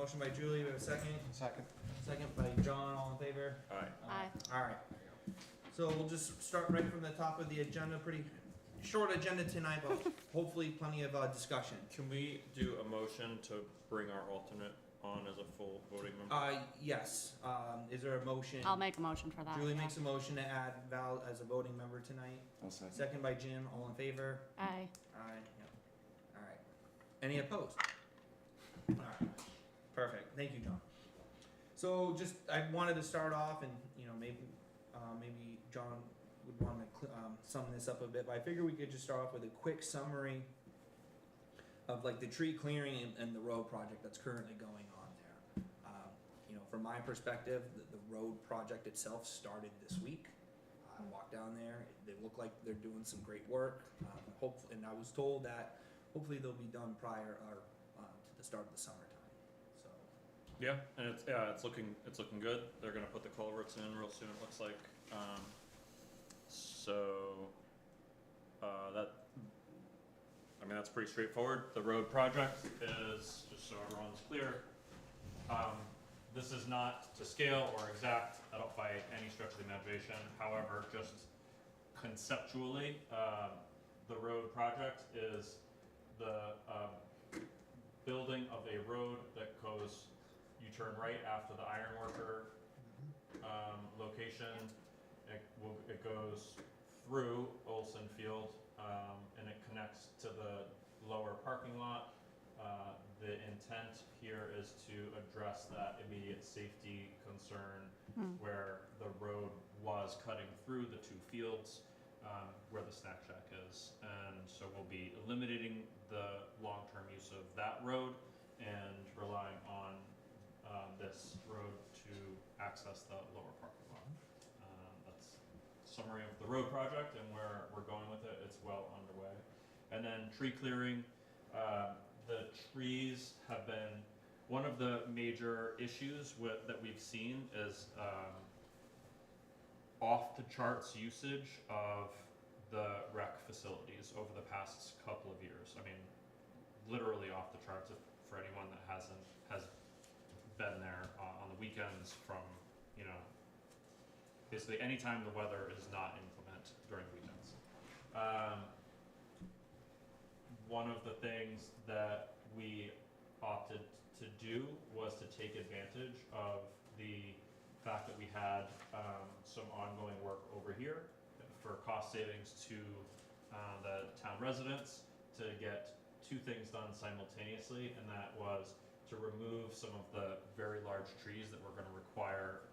motion by Julie, we have a second. Second. Second by John, all in favor? Aye. Aye. Alright, so we'll just start right from the top of the agenda, pretty short agenda tonight, but hopefully plenty of discussion. Can we do a motion to bring our alternate on as a full voting member? Yes, is there a motion? I'll make a motion for that. Julie yeah. makes a motion to add Val as a voting member tonight. I'll second. Second by Jim, all in favor? Aye. Aye, yep. Alright. Any opposed? Alright, perfect, thank you, John. So just, I wanted to start off and, maybe John would wanna sum this up a bit, but I figure we could just start off with a quick summary of like the tree clearing and the road project that's currently going on there. From my perspective, the road project itself started this week. I walked down there, they look like they're doing some great work, and I was told that hopefully they'll be done prior or to the start of the summertime. So Yeah, and it's looking good. They're gonna put the culverts in real soon, it looks like. That's pretty straightforward. The road project is, just so everyone's clear, this is not to scale or exact by any stretch of the imagination. However, just conceptually, the road project is the building of a road that goes, you turn right after the ironworker location. It goes through Olson Field, and it connects to the lower parking lot. The intent here is to address that immediate safety concern where the road was cutting through the two fields where the snack shack is. And so we'll be eliminating the long-term use of that road and relying on this road to access the lower parking lot. That's a summary of the road project and where we're going with it. It's well underway. And then tree clearing. The trees have been one of the major issues that we've seen is off the charts usage of the rec facilities over the past couple of years. I mean, literally off the charts for anyone that has been there on the weekends from, basically anytime the weather is not inclement during the weekends. One of the things that we opted to do was to take advantage of the fact that we had some ongoing work over here for cost savings to the town residents to get two things done simultaneously, and that was to remove some of the very large trees that were going to require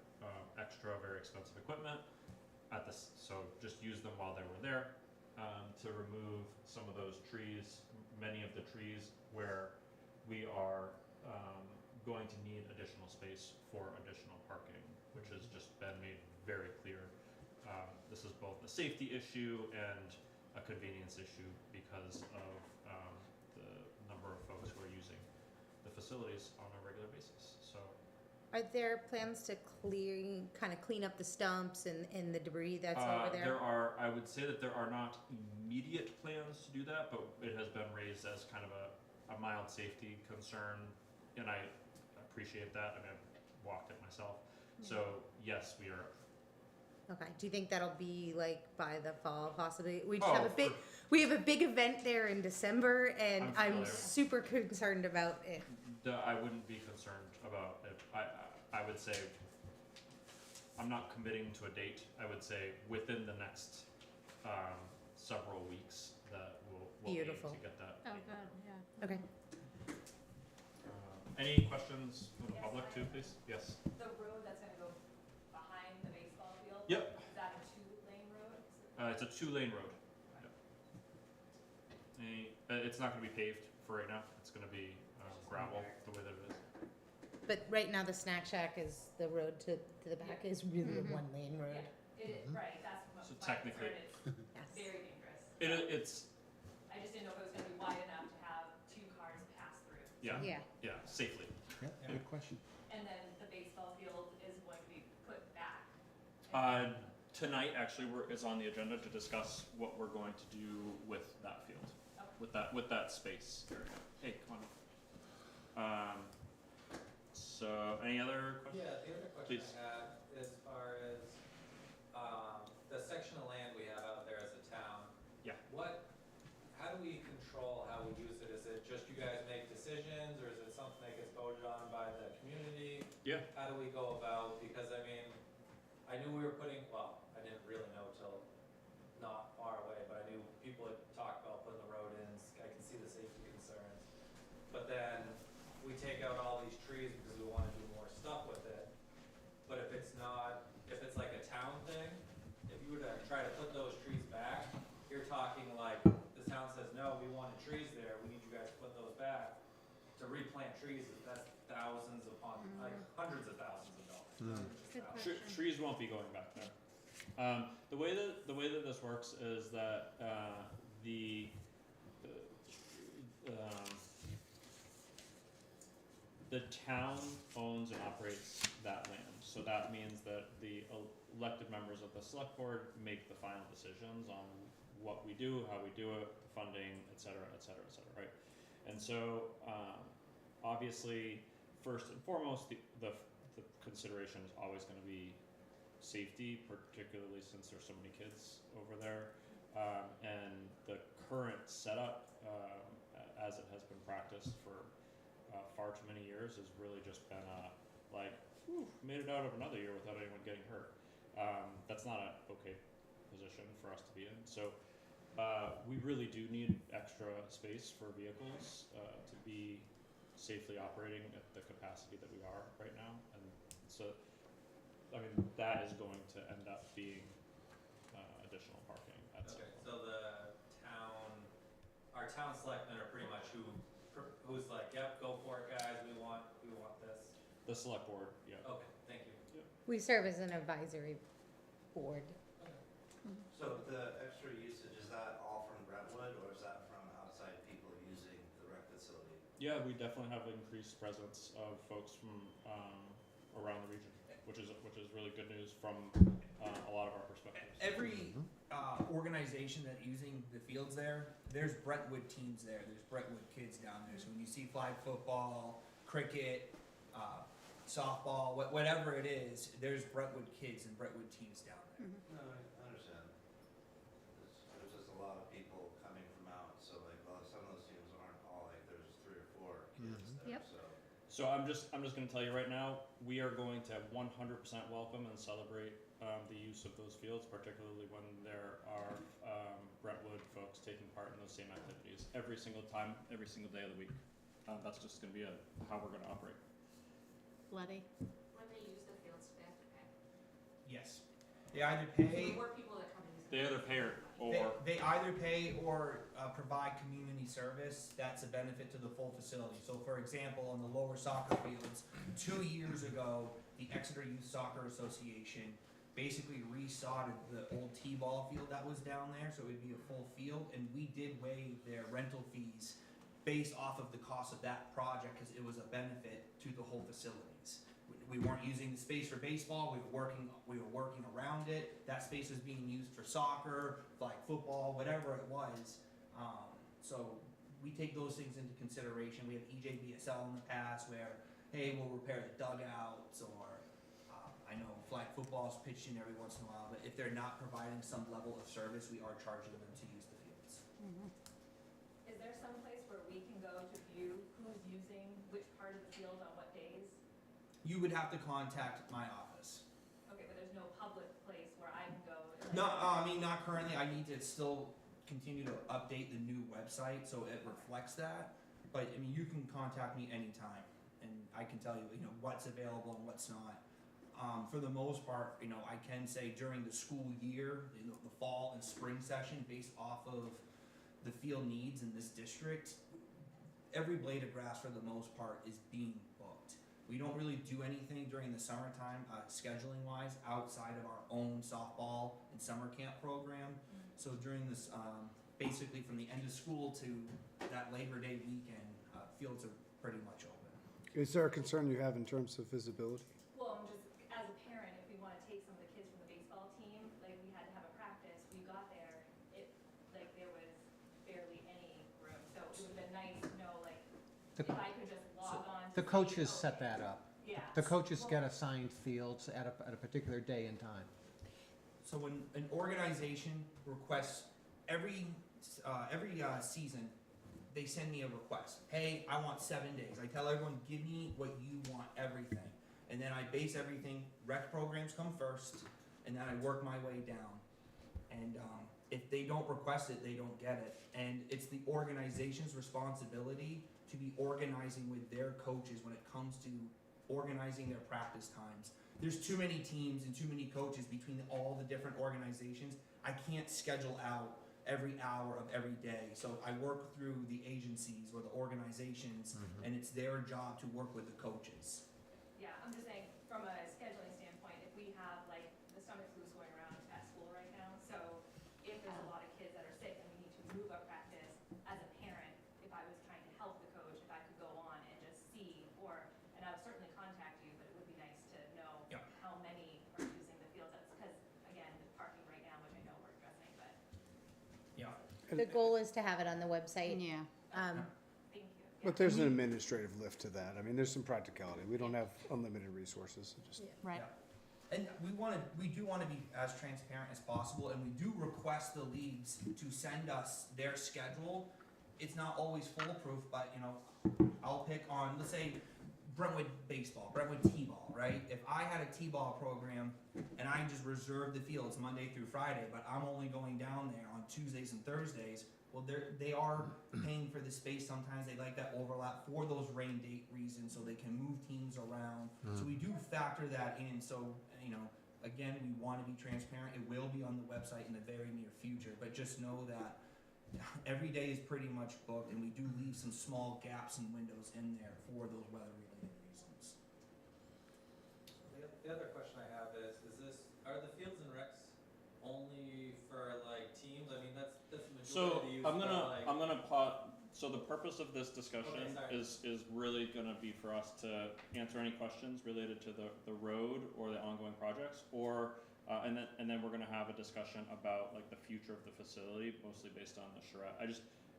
extra, very expensive equipment so just use them while they were there. To remove some of those trees, many of the trees where we are going to need additional space for additional parking, which has just been made very clear. This is both a safety issue and a convenience issue because of the number of folks who are using the facilities on a regular basis. So. Are there plans to kind of clean up the stumps and the debris that's over there? I would say that there are not immediate plans to do that, but it has been raised as kind of a mild safety concern, and I appreciate that. I mean, I've walked it myself. So yes, we are. Okay. Do you think that'll be like by the fall, possibly? We just have we have a big event there in December, and I'm super concerned about it. I wouldn't be concerned about it. I would say I'm not committing to a date. I would say within the next several weeks that we'll Beautiful. aim to get that. Oh, good, yeah. Okay. Any questions from the public too, please? Yes. The road that's gonna go behind the baseball field? Yep. Is that a 2-lane road? It's a 2-lane road. Yep. It's not going to be paved for right now. It's going to be gravel the way that it is. But right now the snack shack is the road to the back is really a one-lane road. Yeah, it is, right, that's what So my technically- concern is. Yes. Very dangerous. It's I just didn't know if it was gonna be wide enough to have 2 cars pass through. Yeah. safely. Yeah, good question. And then the baseball field is going to be put back. Tonight actually is on the agenda to discuss what we're going to do with that field, with that space area. Hey, come on. So, any other questions? Yeah, the other question Please. I had, as far as, the section of land we have out there as a town. Yeah. How do we control how we use it? Is it just you guys make decisions, or is it something that gets voted on by the community? Yeah. How do we go about, because I mean, I knew we were putting, well, I didn't really know till not far away, but I knew people had talked about putting the road in, I can see the safety concerns. But then we take out all these trees because we wanna do more stuff with it. But if it's not, if it's like a town thing, if you were to try to put those trees back, you're talking like, the town says, no, we wanted trees there, we need you guys to put those back. To replant trees, that's thousands upon, like hundreds of thousands of dollars. not just Good thousands. question. Trees won't be going back there. The way that this works is that the town owns and operates that land. So that means that the elected members of the select board make the final decisions on what we do, how we do it, the funding, et cetera, right? And so, obviously, first and foremost, the consideration is always gonna be safety, particularly since there's so many kids over there. And the current setup, as it has been practiced for far too many years, has really just been made it out of another year without anyone getting hurt. That's not an okay position for us to be in. So we really do need extra space for vehicles to be safely operating at the capacity that we are right now. And so, I mean, that is going to end up being additional parking at some Okay, point. so our town selectmen are pretty much who's like, yep, go for it, guys, we want this. The select board, yeah. Okay, thank you. We serve as an advisory board. So the extra usage, is that all from Brentwood, or is that from outside people using the rec facility? Yeah, we definitely have increased presence of folks from around the region, which is really good news from a lot of our perspectives. Every organization that using the fields there's Brentwood teams there. There's Brentwood kids down there. So when you see flag football, cricket, softball, whatever it is, there's Brentwood kids and Brentwood teams down there. No, I understand. There's just a lot of people coming from out, so like, well, some of those teams aren't all like, there's 3 or 4 kids there, Yep. so. So I'm just gonna tell you right now, we are going to 100% welcome and celebrate the use of those fields, particularly when there are Brentwood folks taking part in those same activities every single time, every single day of the week. That's just gonna be how we're gonna operate. Letty? When they use the fields, do they have to pay? Yes. They either So pay. the more people that come and use. They either pay or They either pay or provide community service. That's a benefit to the full facility. So for example, on the lower soccer fields, 2 years ago, the Exeter Youth Soccer Association basically resodded the old T-ball field that was down there, so it would be a full field, and we did waive their rental fees based off of the cost of that project, because it was a benefit to the whole facilities. We weren't using the space for baseball, we were working around it, that space was being used for soccer, flag football, whatever it was. So we take those things into consideration. We have EJBSL in the past where, hey, we'll repair the dugouts, or I know flag football's pitched in every once in a while, but if they're not providing some level of service, we are charging them to use the fields. Is there some place where we can go to view who's using which part of the field on what days? You would have to contact my office. Okay, but there's no public place where I can go. Not currently. I need to still continue to update the new website so it reflects that. But I mean, you can contact me anytime, and I can tell you, what's available and what's not. For the most part, I can say during the school year, the fall and spring session, based off of the field needs in this district, every blade of grass for the most part is being booked. We don't really do anything during the summertime, scheduling wise, outside of our own softball and summer camp program. So during this, basically from the end of school to that Labor Day weekend, fields are pretty much open. Is there a concern you have in terms of visibility? Well, I'm just, as a parent, if we wanna take some of the kids from the baseball team, like, we had to have a practice, we got there, there was barely any room, so it would've been nice to know, like, The- if I could just log on. to The see, coaches okay, set that up. Yeah. The coaches Well, get assigned fields at a particular day and time. So when an organization requests every season, they send me a request. Hey, I want 7 days. I tell everyone, give me what you want, everything. And then I base everything, rec programs come first, and then I work my way down. And if they don't request it, they don't get it. And it's the organization's responsibility to be organizing with their coaches when it comes to organizing their practice times. There's too many teams and too many coaches between all the different organizations. I can't schedule out every hour of every day. So I work through the agencies or the organizations, and it's their job to work with the coaches. Yeah, I'm just saying, from a scheduling standpoint, if we have like the stomach flu's going around at school right now, so if there's a lot of kids that are sick and we need to move up practice, as a parent, if I was trying to help the coach, if I could go on and just see, and I would certainly contact you, but it would be nice to know Yeah. how many are using the fields, because again, with parking right now, which I know we're addressing, but Yeah. The goal is to have it on the website. Yeah. thank you. But there's an administrative lift to that. I mean, there's some practicality. We don't have unlimited resources. It just, Right. Yeah. And we do want to be as transparent as possible, and we do request the leagues to send us their schedule. It's not always foolproof, but I'll pick on, let's say, Brentwood baseball, Brentwood t-ball, right? If I had a t-ball program and I just reserved the fields Monday through Friday, but I'm only going down there on Tuesdays and Thursdays, well, they are paying for the space sometimes. They like that overlap for those rain date reasons, so they can move teams around. So we do factor that in. So, again, we want to be transparent. It will be on the website in the very near future, but just know that every day is pretty much booked, and we do leave some small gaps and windows in there for those weather-related reasons. The other question I have are the fields and recs only for like teams? I mean, that's the majority So of the use. I'm but, gonna pot. So the purpose of this discussion Okay, sorry. is really gonna be for us to answer any questions related to the road or the ongoing projects, or and then we're gonna have a discussion about like the future of the facility, mostly based on the charrette.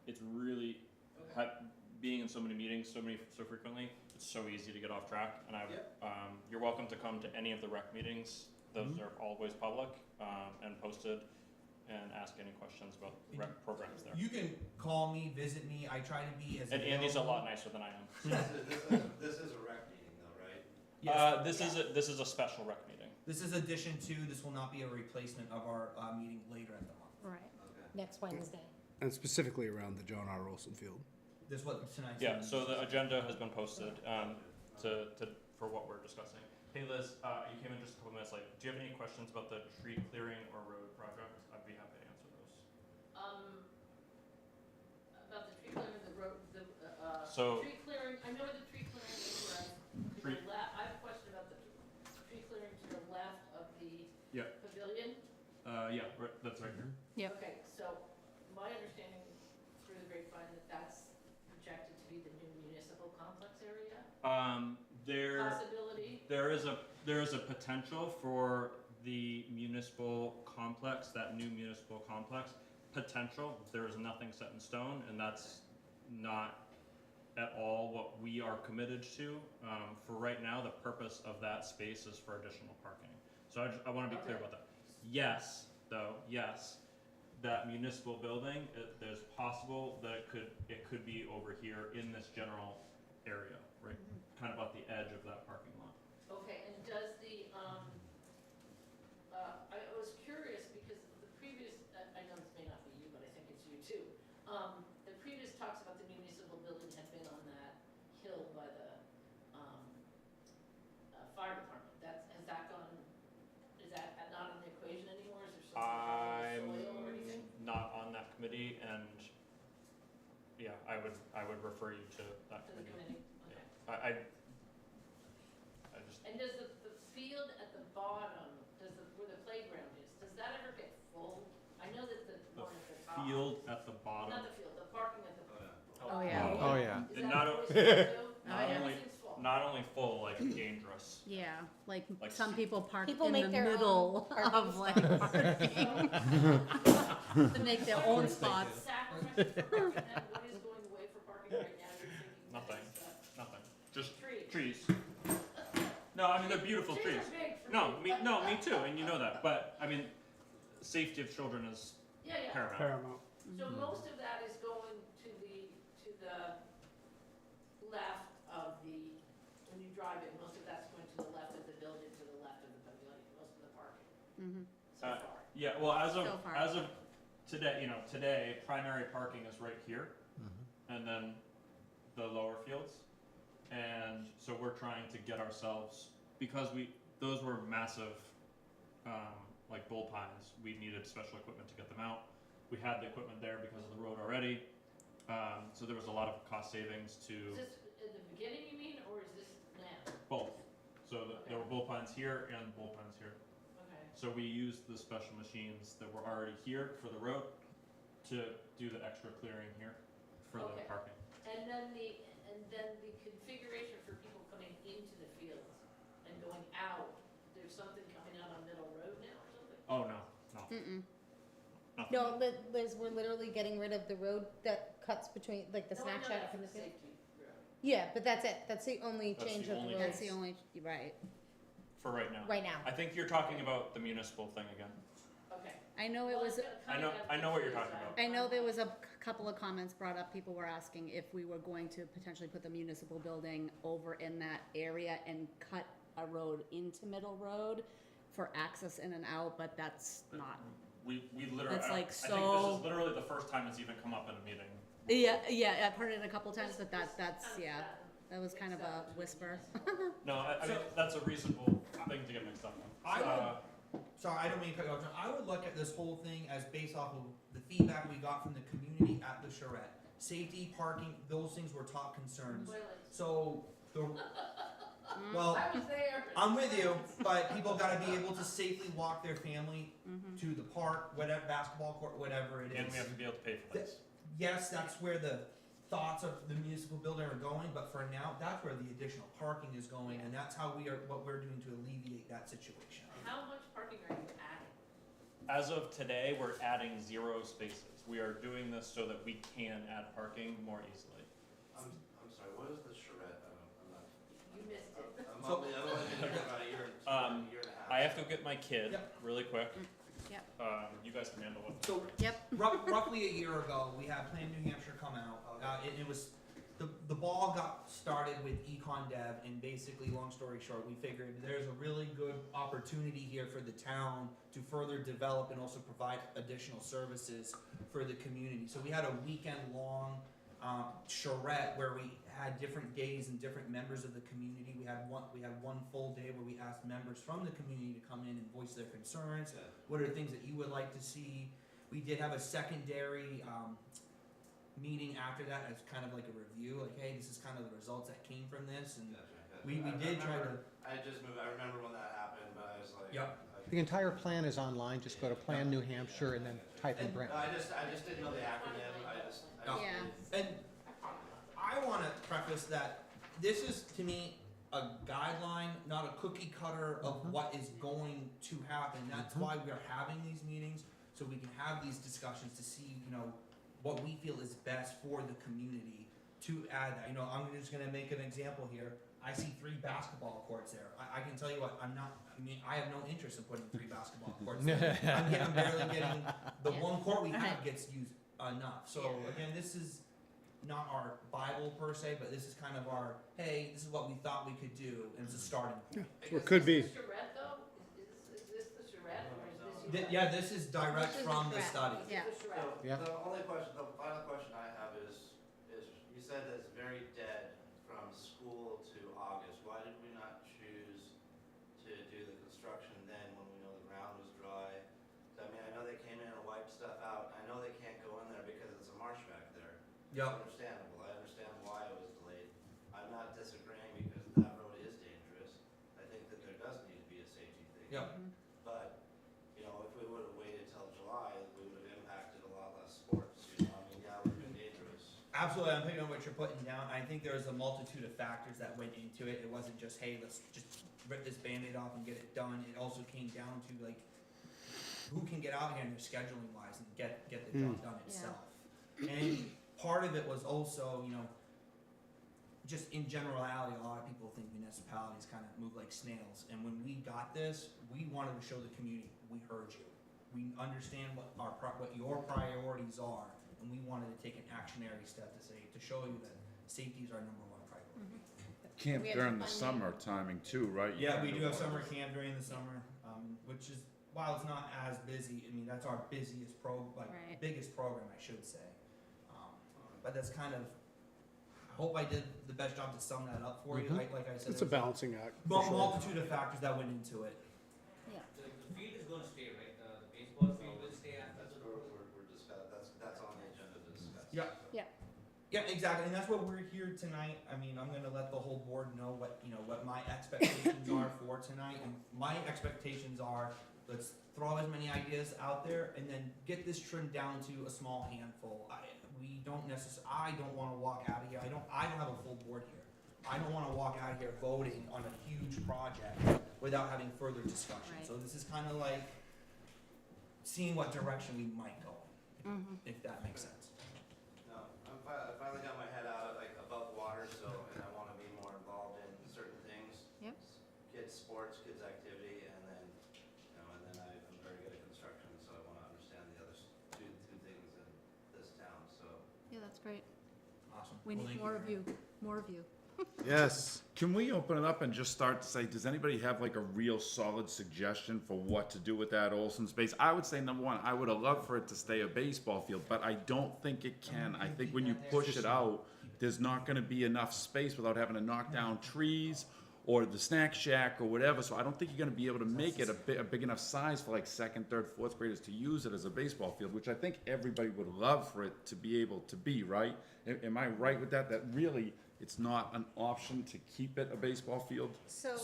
It's really being in so many meetings so frequently. It's so easy to get off track, and you're welcome to come to any of the rec meetings. Those are always public and posted, and ask any questions about rec programs there. You can call me, visit me. I try to be as And Andy's a available. lot nicer than I am. This is a rec meeting though, right? Yes. This is a special rec meeting. This is addition to. This will not be a replacement of our meeting later in the month. Right. Okay. Next Wednesday. and specifically around the John R. Olson Field. This is what tonight's. Yeah. meeting So is. the agenda has been posted for what we're discussing. Hey Liz, you came in just a couple minutes late. Do you have any questions about the tree clearing or road project? I'd be happy to answer those. About the tree clearing, the road, So- tree clearing, I know where the tree clearing is, where Tree- I have a question about the tree clearing to the left of the Yeah. pavilion. Yeah, that's right here. Yep. Okay, so my understanding through the grapevine that that's projected to be the new municipal complex area? Possibility? There is a potential for the municipal complex, that new municipal complex, potential. There is nothing set in stone, and that's not at all what we are committed to. For right now, the purpose of that space is for additional parking. So I want to be clear Okay. about that. Yes, that municipal building, there's possible that it could be over here in this general area, right? Kind of at the edge of that parking lot. Okay, and does I was curious because the previous, I know this may not be you, but I think it's you too. The previous talks about the municipal building had been on that hill by the, fire department. Has that gone, is that not in the equation anymore? Is there something about the soil or anything? I'm not on that committee, and yeah, I would refer you to that To the committee. committee, okay. I just, And does the field at the bottom, where the playground is, does that ever get full? I know that the the one at the top. field at the bottom, Not the field, the parking at the. Oh, yeah. Oh, yeah. Is And that not always o- full too? not Oh, yeah. only- Everything's full. not only full, like dangerous. Yeah, like Like some people park People in make the their own middle parking of like parking. To make their own course they spots. Sacrifices for parking, then what is going away for parking right now? You're thinking Nothing. next, Nothing, just trees. trees. No, I mean, they're beautiful trees. Trees are big for No, me. me too, and you know that, but, I mean, safety of children is Yeah, yeah. paramount. Paramount. So most of that is going to the left of the, when you drive it, most of that's going to the left of the building, to the left of the pavilion, most of the parking, Mhm. so Uh, far. Yeah, well, So far. as of today, today, primary parking is right here, and then the lower fields. And so we're trying to get ourselves, because those were massive, like bull pines, we needed special equipment to get them out. We had the equipment there because of the road already, so there was a lot of cost savings to Is this in the beginning, you mean, or is this now? both. So there were bull pines here and bull pines here. Okay. So we used the special machines that were already here for the road to do the extra clearing here for the Okay. parking. And then the configuration for people coming into the fields and going out, there's something coming out on Middle Road now or something? Oh, no. Mm-mm. Nothing. No, Liz, we're literally getting rid of the road that cuts between, like, the No, I snack know shack that for and the the field. safety road. Yeah, but that's it. That's the only That's change the of the only road. That's the only, right. For right now. Right now. I think you're talking about the municipal thing again. Okay. I know it Well, was, it's coming out I know what you're the talking trees. about. I know there was a couple of comments brought up, people were asking if we were going to potentially put the municipal building over in that area and cut a road into Middle Road for access in and out, but that's not. We literally, That's like I think this so- is literally the first time it's even come up in a meeting. Yeah, I've heard it a couple times, but This that's, kind of yeah, that that was kind of mixed a up between whisper. municipal. No, I mean, So- that's a reasonable thing to get mixed up I on. would- Sorry, I don't mean to cut you off, John. I would look at this whole thing as based off of the feedback we got from the community at the charrette. Safety, parking, those things were top concerns. Toilets. So, well, I was there. I'm with you, but people gotta be able to safely walk their family Mhm. to the park, whatever, basketball court, whatever it And we is. have to be able to pay for this. Yes, that's where the thoughts of the municipal building are going, but for now, that's where the additional parking is going, and that's how what we're doing to alleviate that situation. How much parking are you adding? As of today, we're adding 0 spaces. We are doing this so that we can add parking more easily. I'm sorry, what is the charrette? I'm not, You missed it. I'm So- only, I've only been here about a year and Um, a half. I have to go get my kid Yep. really quick. Yep. You guys can handle it. So, Yep. roughly a year ago, we had Plan New Hampshire come out. It was, the ball got started with Econ Dev, and basically, long story short, we figured there's a really good opportunity here for the town to further develop and also provide additional services for the community. So we had a weekend-long charrette where we had different days and different members of the community. We had one full day where we asked members from the community to come in and voice their concerns. Yeah. What are things that you would like to see? We did have a secondary meeting after that as kind of like a review, like, hey, this is kind of the results that came from this, and Gotcha, we I did try to. remember- I just moved, I remember when that happened, but I was like. Yep. The entire plan is online, just go to Plan New Hampshire and then type in And, Brentwood. I just didn't know the acronym, I just. Yeah. And I want to preface that this is, to me, a guideline, not a cookie cutter of what is going to happen. That's why we are having these meetings, so we can have these discussions to see, what we feel is best for the community to add that. I'm just gonna make an example here. I see 3 basketball courts there. I can tell you what, I have no interest in putting 3 basketball courts there. I'm barely getting, the Yeah. one court we have gets used enough. So again, this is not our Bible per se, but this is kind of our, hey, this is what we thought we could do, and it's a starting point. Or it could be. Is this the charrette though? Is this the charrette or is this? Yeah, this is direct This is from the correct. study. Yeah. This is the charrette. Yeah. The only question, the final question I have is you said that it's very dead from school to August. Why did we not choose to do the construction then when we know the ground was dry? I mean, I know they came in and wiped stuff out. I know they can't go in there because it's a marsh back there. Yep. It's understandable. I understand why it was delayed. I'm not disagreeing because that road is dangerous. I think that there does need to be a safety thing. Yep. But, if we would have waited till July, we would have impacted a lot less sports, I mean, yeah, it would have been dangerous. Absolutely, I'm picking up what you're putting down. I think there's a multitude of factors that went into it. It wasn't just, hey, let's just rip this Band-Aid off and get it done. It also came down to like, who can get out here and their scheduling wise and get the job done itself. And part of it was also, just in generality, a lot of people think municipalities kind of move like snails. And when we got this, we wanted to show the community, we heard you. We understand what your priorities are, and we wanted to take an actionary step to show you that safety is our number one priority. Camp We have during the funding. summer timing too, right? You Yeah, can't we do have avoid summer it. camp during the summer, which is, while it's not as busy, I mean, that's our busiest Right. biggest program, I should say. But that's kind of, I hope I did the best job to sum that up for you. Mhm. Like I said, It's a there's balancing act. for sure. multitude of factors that went into it. The field is gonna stay, right? The baseball field will stay after That's the what road? we're discussing, that's on the agenda to discuss. Yeah. so. Yeah, exactly, and that's what we're here tonight. I mean, I'm gonna let the whole board know what my expectations are for tonight, and my expectations are, let's throw as many ideas out there and then get this trimmed down to a small handful. I don't wanna walk out of here, I don't have a full board here. I don't wanna walk out of here voting on a huge project without having further discussion. Right. So this is kinda like seeing what direction we might go in, Mhm. if that makes sense. No, I finally got my head out of, like, above water, so, and I wanna be more involved in certain things. Yep. Kids' sports, kids' activity, and then, I'm very good at construction, so I wanna understand the other two things in this town, so. Yeah, that's great. Awesome. We Well, need thank more you of very you, more of you. Yes. Can we open it up and just start to say, does anybody have like a real solid suggestion for what to do with that Olson space? I would say number one, I would have loved for it to stay a baseball field, but I don't think it can. I think when you push it out, there's not gonna be enough space without having to knock down trees or the snack shack or whatever, so I don't think you're gonna be able to make it a big enough size for like second, third, fourth graders to use it as a baseball field, which I think everybody would love for it to be able to be, right? Am I right with that? That really, it's not an option to keep it a baseball field? So,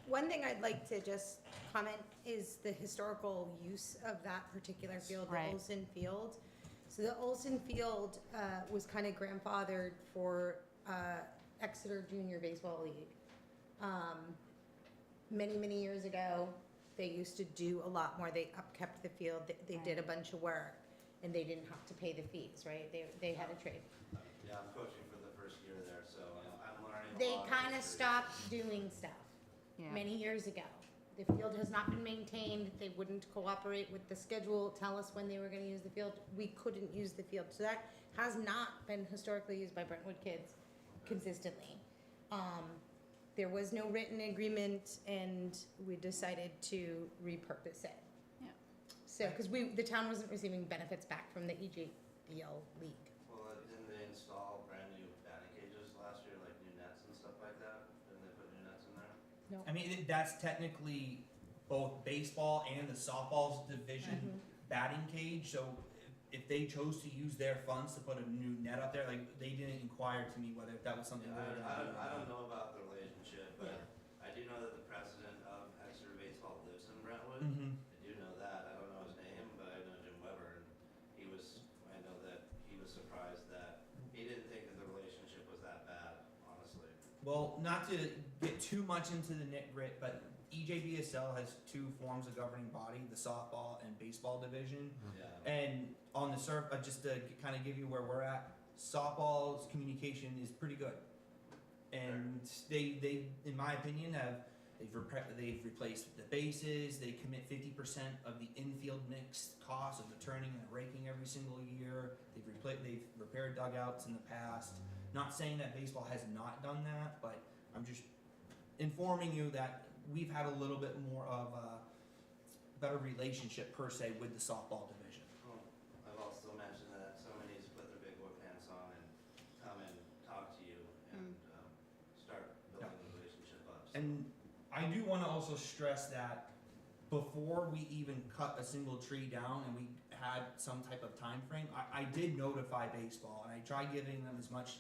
one thing I'd like to just comment is the historical use of that particular field, the Right. Olson Field. So the Olson Field was kind of grandfathered for Exeter Junior Baseball League. Many years ago, they used to do a lot more. They upkept the field. They did a bunch of work, and they didn't have to pay the fees, right? They had a trade. Yeah, I'm coaching for the first year there, so I'm learning a They lot. kind of stopped doing stuff Yeah. many years ago. The field has not been maintained, they wouldn't cooperate with the schedule, tell us when they were gonna use the field, we couldn't use the field, so that has not been historically used by Brentwood kids consistently. There was no written agreement, and we decided to repurpose it. Yeah. So, cause the town wasn't receiving benefits back from the EJBL league. Well, didn't they install brand new batting cages last year, like new nets and stuff like that? Didn't they put new nets in there? I mean, that's technically both baseball and the softball's division batting cage, so if they chose to use their funds to put a new net up there, like, they didn't inquire to me whether that was something Yeah, they were gonna do. I don't know about the relationship, but I do know that the president of Exeter Baseball lives in Brentwood. Mm-hmm. I do know that. I don't know his name, but I know Jim Weber, and I know that he was surprised that he didn't think that the relationship was that bad, honestly. Well, not to get too much into the nit grit, but EJBSL has two forms of governing body, the softball and baseball division. Yeah. And on the just to kind of give you where we're at, softball's communication is pretty good. And they, in my opinion, they've replaced the bases, they commit 50% of the infield mix cost of the turning and the raking every single year. They've repaired dugouts in the past. Not saying that baseball has not done that, but I'm just informing you that we've had a little bit more of a better relationship per se with the softball division. Well, I've also mentioned that somebody needs to put their big boy pants on and come and talk to you and start building the relationship up. So. And I do want to also stress that before we even cut a single tree down and we had some type of time frame, I did notify baseball, and I tried giving them as much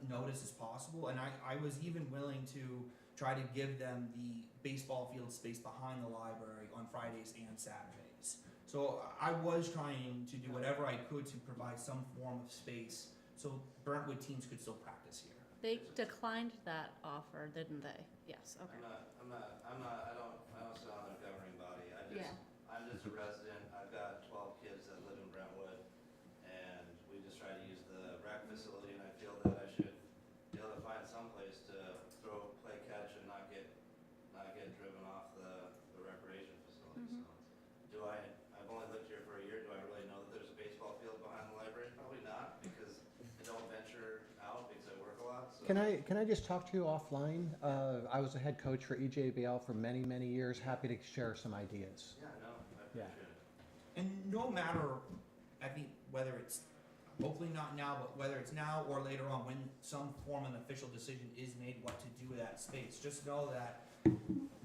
notice as possible, and I was even willing to try to give them the baseball field space behind the library on Fridays and Saturdays. So I was trying to do whatever I could to provide some form of space so Brentwood teams could still practice here. They declined that offer, didn't they? Yes, okay. I don't sit on their governing body. I'm just a resident. I've got 12 kids that live in Brentwood, and we just try to use the rec facility, and I feel that I should be able to Can I just talk to you offline? I was a head coach for EJBL for many, many years. Happy to share some ideas. Yeah, no, I Yeah. appreciate it. And no matter, I think, whether it's, hopefully not now, but whether it's now or later on, when some form of official decision is made what to do with that space, just know that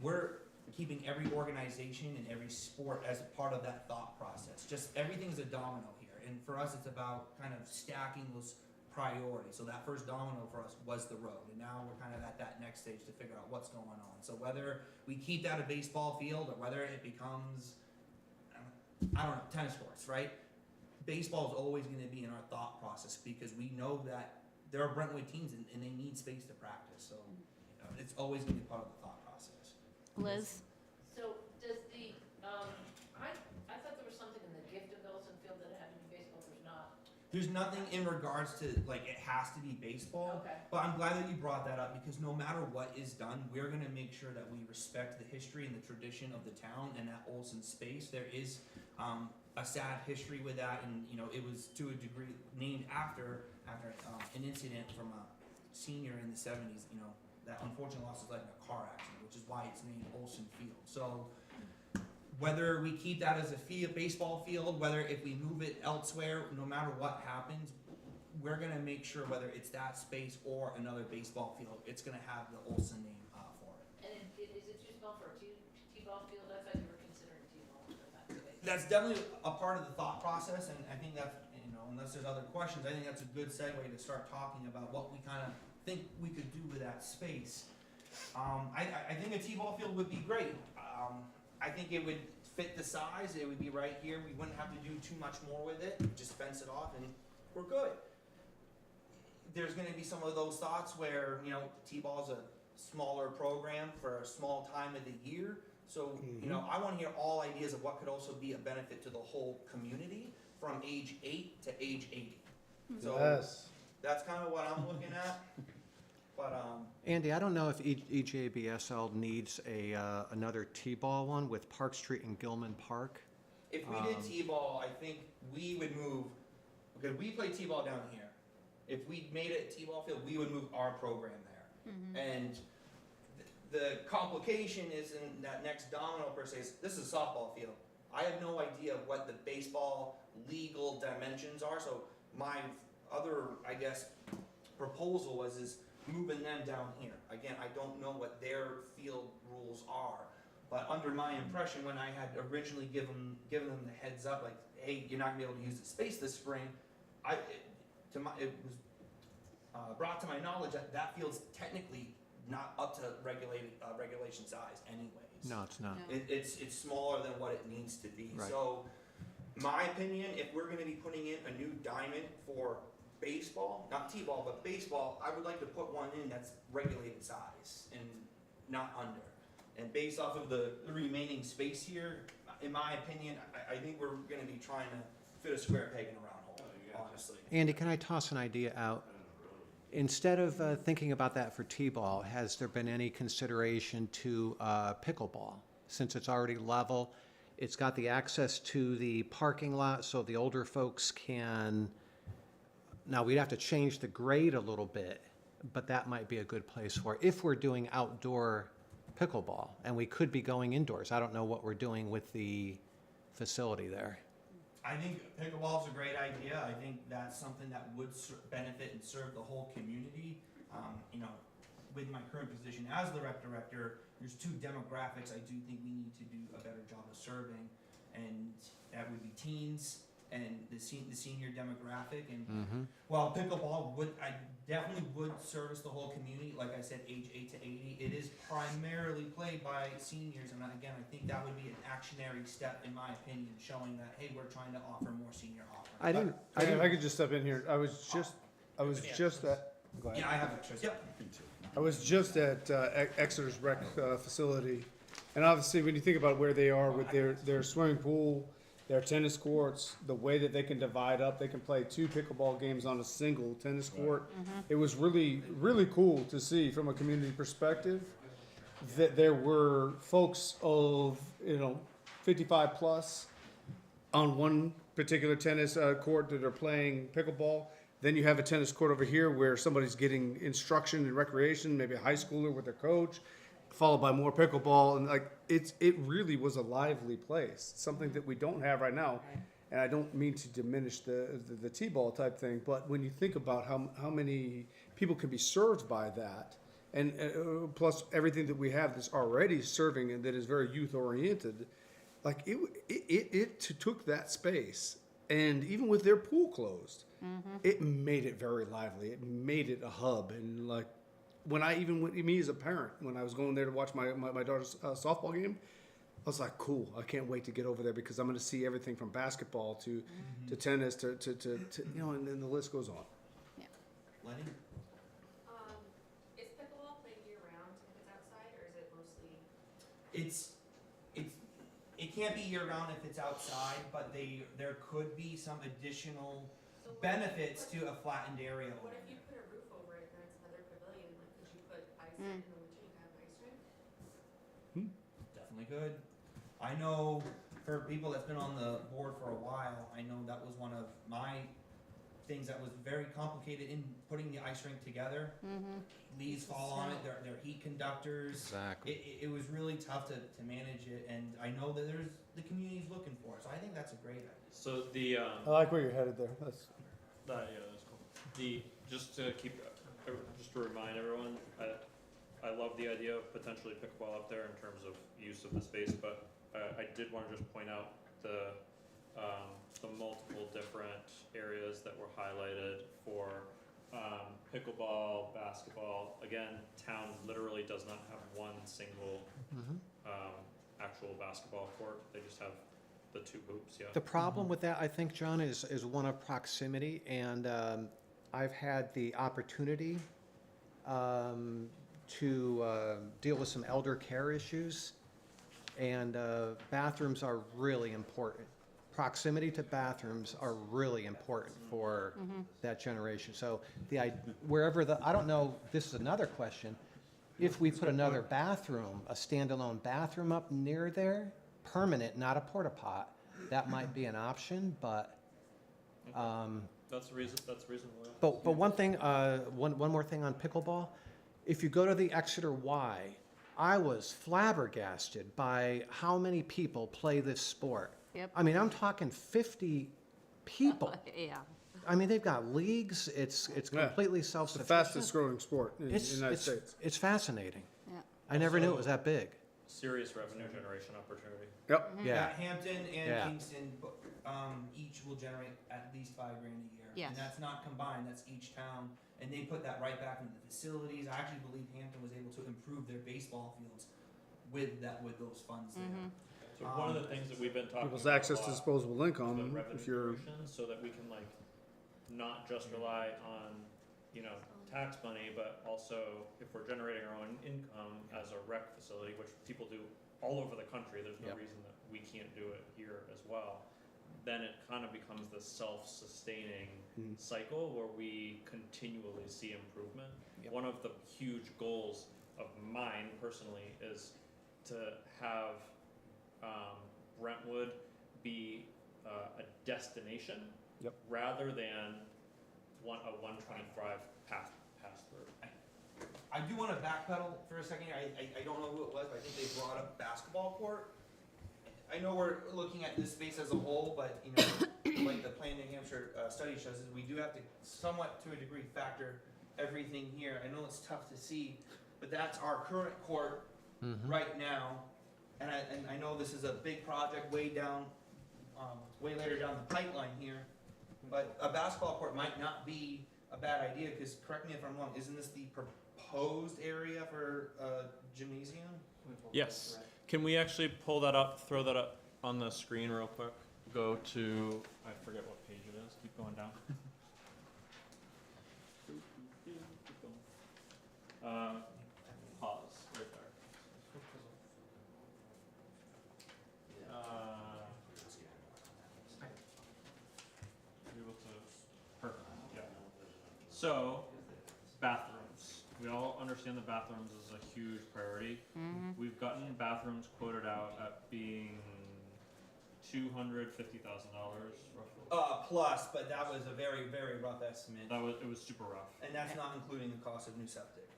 we're keeping every organization and every sport as a part of that thought process. Just everything's a domino here, and for us, it's about kind of stacking those priorities. So that first domino for us was the road, and now we're kind of at that next stage to figure out what's going on. So whether we keep that a baseball field or whether it becomes, I don't know, tennis courts, right? Baseball is always going to be in our thought process because we know that there are Brentwood teams and they need space to practice. So it's always going to be part of the thought process. Liz? So does the, I thought there was something in the gift of Ellison Field that it had to be baseball, there's not. There's nothing in regards to like it has to be baseball, Okay. but I'm glad that you brought that up because no matter what is done, we're going to make sure that we respect the history and the tradition of the town and that Olson space. There is a sad history with that, and you know it was to a degree named after an incident from a senior in the 70s. You know that unfortunately lost his life in a car accident, which is why it's named Olson Field. So whether we keep that as a baseball field, whether if we move it elsewhere, no matter what happens, we're gonna make sure whether it's that space or another baseball field, it's gonna have the Olson name for it. And is it too small for a T-ball field? I thought you were considering T-ball for that space. That's definitely a part of the thought process, and I think that's, you know, unless there's other questions, I think that's a good segue to start talking about what we kind of think we could do with that space. I think a T-ball field would be great. I think it would fit the size. It would be right here. We wouldn't have to do too much more with it. Just fence it off, and we're good. There's going to be some of those thoughts where, you know, T-ball is a smaller program for a small time of the year. So, you know, I want to hear all ideas of what could also be a benefit to the whole community from age 8 to age 80. So Yes. that's kind of what I'm looking at. But Andy, I don't know if EJBSL needs another T-ball one with Park Street and Gilman Park. if we did T-ball, I think we would move, because we play T-ball down here. If we made it a T-ball field, we would move our program there. And the complication is in that next domino per se, is this is a softball field. I have no idea what the baseball legal dimensions are, so my other, I guess, proposal is moving them down here. Again, I don't know what their field rules are, but under my impression, when I had originally given them the heads up, like, hey, you're not gonna be able to use the space this spring, it was brought to my knowledge that that field's technically not up to regulation size anyways. No, it's not. No. It's smaller than what it needs to be. Right. So, my opinion, if we're gonna be putting in a new diamond for baseball, not T-ball, but baseball, I would like to put one in that's regulated size and not under. And based off of the remaining space here, in my opinion, I think we're gonna be trying to fit a square peg in a round hole, honestly. Andy, can I toss an idea out? Instead of thinking about that for T-ball, has there been any consideration to pickleball? Since it's already level, it's got the access to the parking lot so the older folks can, now we'd have to change the grade a little bit, but that might be a good place for it if we're doing outdoor pickleball, and we could be going indoors. I don't know what we're doing with the facility there. I think pickleball is a great idea. I think that's something that would benefit and serve the whole community. You know, with my current position as the rec director, there's two demographics I do think we need to do a better job of serving, and that would be teens and the senior demographic. And while pickleball I definitely would service the whole community, like I said, age 8 to 80, it is primarily played by seniors, and again, I think that would be an actionary step, in my opinion, showing that, hey, we're trying to offer more senior offerings. If I could just step in here, I was just at, go ahead. Yeah, I have extras. Yep. I was just at Exeter's rec facility, and obviously when you think about where they are with their swimming pool, their tennis courts, the way that they can divide up, they can play 2 pickleball games on a single tennis court. It was really, really cool to see from a community perspective that there were folks of, 55 plus on one particular tennis court that are playing pickleball. Then you have a tennis court over here where somebody's getting instruction and recreation, maybe a high schooler with their coach, followed by more pickleball, and like it really was a lively place. Something that we don't have right now. And I don't mean to diminish the T-ball type thing, but when you think about how many people can be served by that, and plus everything that we have that's already serving and that is very youth oriented, like it took that space, and even with their pool closed, it made it very lively. It made it a hub, and like when me as a parent, when I was going there to watch my daughter's softball game, I was like, cool, I can't wait to get over there because I'm going to see everything from basketball to tennis to and then the list goes on. Lenny? Is pickleball played year round if it's outside, or is it mostly? It can't be year round if it's outside, but there could be some additional So what benefits to a flattened area. What if you put a roof over it and it's another pavilion? Like, could you put ice in the winter? You have ice rink. Definitely good. I know for people that's been on the board for a while, I know that was one of my things that was very complicated in putting the ice rink together. Leaves fall on it, they're heat conductors. Exactly. It was really tough to manage it, and I know that the community's looking for it, so I think that's a great idea. So the, I like where you're headed there. That's that, yeah, that's cool. Just to remind everyone, I love the idea of potentially pickleball up there in terms of use of the space, but I did want to just point out the multiple different areas that were highlighted for pickleball, basketball. Again, town literally does not have one single actual basketball court. They just have the 2 hoops. Yeah. The problem with that, I think, John, is one of proximity, and I've had the opportunity to deal with some elder care issues, and bathrooms are really important. Proximity to bathrooms are really important for that generation. So I don't know, this is another question. If we put another bathroom, a standalone bathroom up near there, permanent, not a porta pot, that might be an option, but That's reasonable. Yeah. but one thing, one more thing on pickleball. If you go to the Exeter Y, I was flabbergasted by how many people play this sport. Yep. I mean, I'm talking 50 people. Yeah. I mean, they've got leagues. It's completely the self-sufficient. fastest growing sport in the United States. It's fascinating. Yeah. I never knew it was that big. Serious revenue generation opportunity. Yep. Yeah. Hampton and Yeah. Kingston, each will generate at least $5,000 a year. Yes. And that's not combined, that's each town, and they put that right back into the facilities. I actually believe Hampton was able to improve their baseball fields with those funds there. So one of the things that we've been talking People's about access a to lot disposable is income, the revenue if you're, generation, so that we can like not just rely on tax money, but also if we're generating our own income as a rec facility, which people do all over the country, there's no Yep. reason that we can't do it here as well. Then it kind of becomes this self-sustaining cycle where we continually see improvement. Yep. One of the huge goals of mine personally is to have Brentwood be a destination rather than a 125 pass through. I do want to backpedal for a second here. I don't know who it was, but I think they brought up basketball court. I know we're looking at this space as a whole, but like the Plan New Hampshire study shows, is we do have to somewhat, to a degree, factor everything here. I know it's tough to see, but that's our current court right now. And I know this is a big project way down, way later down the pipeline here. But a basketball court might not be a bad idea, because correct me if I'm wrong, isn't this the proposed area for a gymnasium? Yes. Can we actually pull that up, throw that up on the screen real quick? Go to, I forget what page it is. Keep going down. Pause right there. Able to, perfect, yeah. So, bathrooms. We all understand the bathrooms is a huge priority. We've gotten bathrooms quoted out at being $250,000 roughly. Plus, but that was a very, very rough estimate, It was super rough. and that's not including the cost of new septic.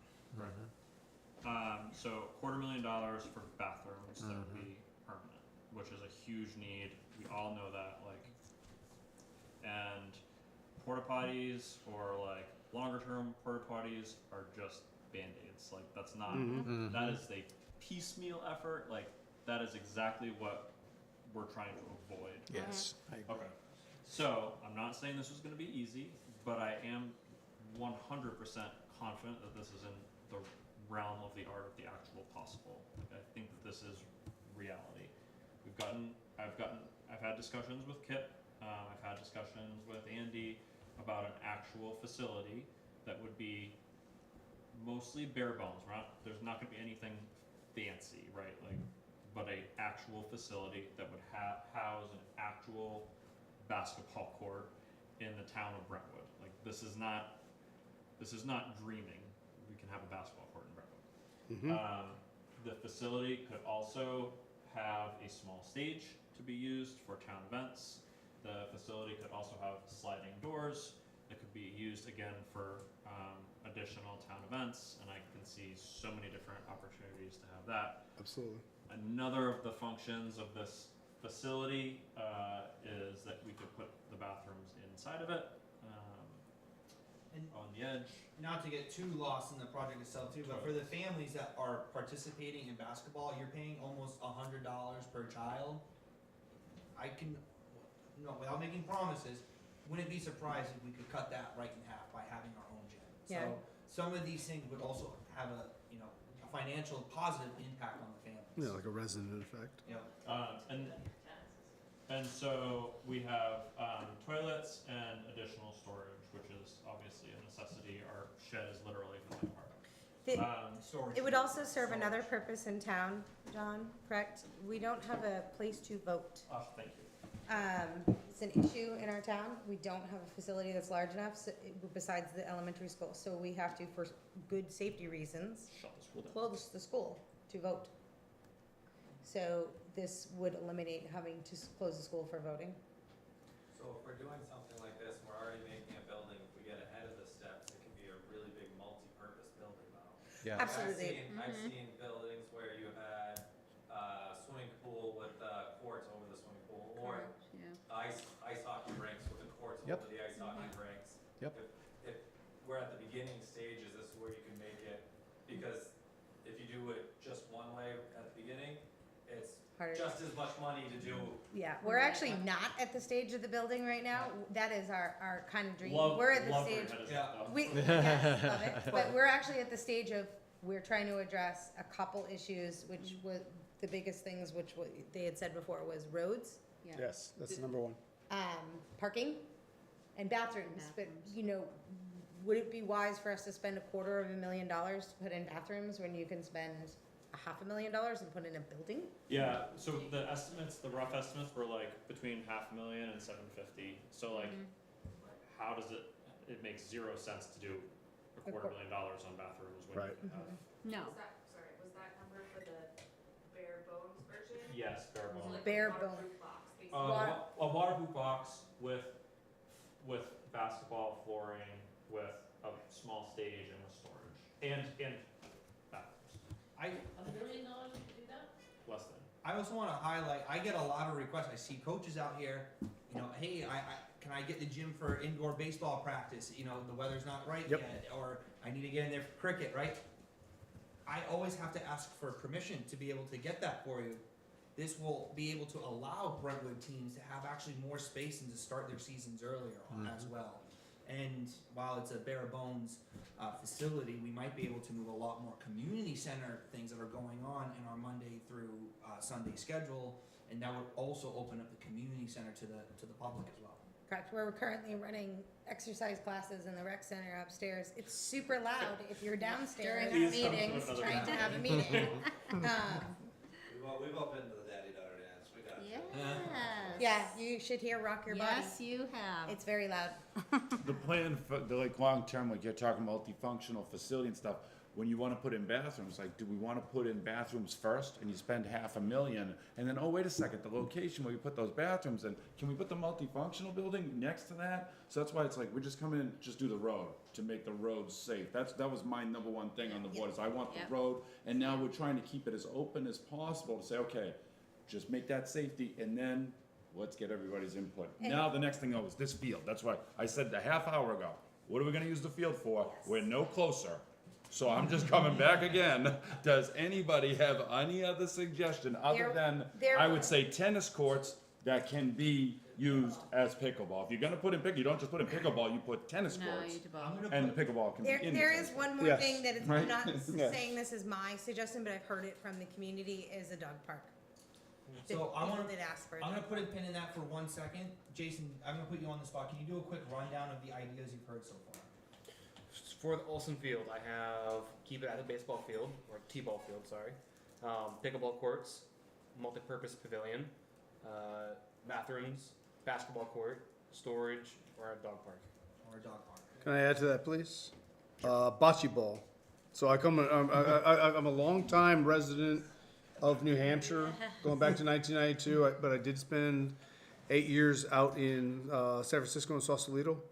So $250,000 for bathrooms that would be permanent, which is a huge need. We all know that, like, and porta potties or like longer term porta potties are just band-aids. Like that's not, that is a piecemeal effort. Like that is exactly what we're trying to avoid. Yes. I agree. Okay. So I'm not saying this is going to be easy, but I am 100% confident that this is in the realm of the art of the actual possible. Like, I think that this is reality. I've had discussions with Kip. I've had discussions with Andy about an actual facility that would be mostly bare bones. There's not going to be anything fancy, right? Like, but a actual facility that would house an actual basketball court in the town of Brentwood. Like, this is not dreaming. We can have a basketball court in Brentwood. The facility could also have a small stage to be used for town events. The facility could also have sliding doors that could be used again for additional town events, and I can see so many different opportunities to have that. Absolutely. Another of the functions of this facility is that we could put the bathrooms inside of it, And on the edge. not to get too lost in the project itself too, but for the families that are participating in basketball, you're paying almost $100 per child. Without making promises, wouldn't be surprised if we could cut that right in half by having our own gym. Yeah. So some of these things would also have a financial positive impact on the families. Yeah, like a resonant effect. Yep. And so we have toilets and additional storage, which is obviously a necessity. Our shed is literally falling apart. Storage. It would also serve Storage. another purpose in town, John, correct? We don't have a place to vote. Thank you. It's an issue in our town. We don't have a facility that's large enough, besides the elementary school. So we have to, for good safety reasons, Shut the school down. close the school to vote. So this would eliminate having to close the school for voting. So if we're doing something like this, and we're already making a building, if we get ahead of the steps, it can be a really big multi-purpose building now. Yeah. Absolutely. I've seen buildings where you had a swimming pool with courts over the swimming pool, or ice hockey rinks with the courts Yep. over the ice hockey rinks. Yep. If we're at the beginning stages, this is where you can make it, because if you do it just one way at the beginning, it's Harder. just as much money to do. Yeah, we're actually not at the stage of the building right now. That is our kind of dream. Love, We're at the love stage. where your head is Yeah. at, though. We, yes, love it. But we're actually at the stage of, we're trying to address a couple issues, which was the biggest things, which they had said before was roads, Yeah. Yes, that's number one. parking, and bathrooms. But, would it be wise for us to spend $250,000 to put in bathrooms when you can spend $500,000 and put in a building? Yeah, so the rough estimates were like between $500,000 and $750,000. So like, how does it makes zero sense to do $250,000 on bathrooms when Right. you can have. No. Was that number for the bare bones version? Yes, bare So bones. like Bare a waterproof bones. box, basically? A waterproof box with basketball flooring, with a small stage and with storage, and bathrooms. $1 million you could do that? Less than. I also want to highlight, I get a lot of requests. I see coaches out here, hey, can I get the gym for indoor baseball practice? The weather's not right Yep. yet, or I need to get in there for cricket, right? I always have to ask for permission to be able to get that for you. This will be able to allow Brentwood teams to have actually more space and to start their seasons earlier as well. And while it's a bare bones facility, we might be able to move a lot more community center things that are going on in our Monday through Sunday schedule, and that would also open up the community center to the public as well. Correct. We're currently running exercise classes in the rec center upstairs. It's super loud if you're downstairs Please at come to meetings another trying to meeting. have a meeting. We've all been to the daddy-daughter dance, we got you. Yes. Yeah, you should hear Rock Your Body. Yes, you have. It's very loud. The plan for the long term, like you're talking multifunctional facility and stuff, when you wanna put in bathrooms, like, do we wanna put in bathrooms first, and you spend $500,000, and then, oh, wait a second, the location where you put those bathrooms in, can we put the multifunctional building next to that? So that's why it's like, we're just coming in, just do the road, to make the roads safe. That was my number one thing on the board, is I want the Yep. road, and now we're trying to keep it as open as possible, to say, okay, just make that safety, and then let's get everybody's input. Now, the next thing is this field, that's why I said a half hour ago, what are we gonna use the field for? We're no closer. So I'm just coming back again. Does anybody have any other suggestion other than, I would say tennis courts that can be used as pickleball? If you're gonna put in you don't just put in pickleball, you put tennis No, courts. you do both. I'm gonna And put, pickleball can be in the There tennis is court. one more Yes. thing that it's, Right? I'm not Yes. saying this is my suggestion, but I've heard it from the community, is a dog park. so I People wanna, did ask for a I'm gonna dog put a park. pin in that for 1 second. Jason, I'm gonna put you on the spot. Can you do a quick rundown of the ideas you've heard so far? For the Olson Field, I have keep it at a baseball field, or T-ball field, sorry. Pickleball courts, multi-purpose pavilion, bathrooms, basketball court, storage, or a dog park. Or a dog park? Can I add to that, please? Bocce ball. So I'm a longtime resident of New Hampshire, going back to 1992, but I did spend 8 years out in San Francisco and Sausalito.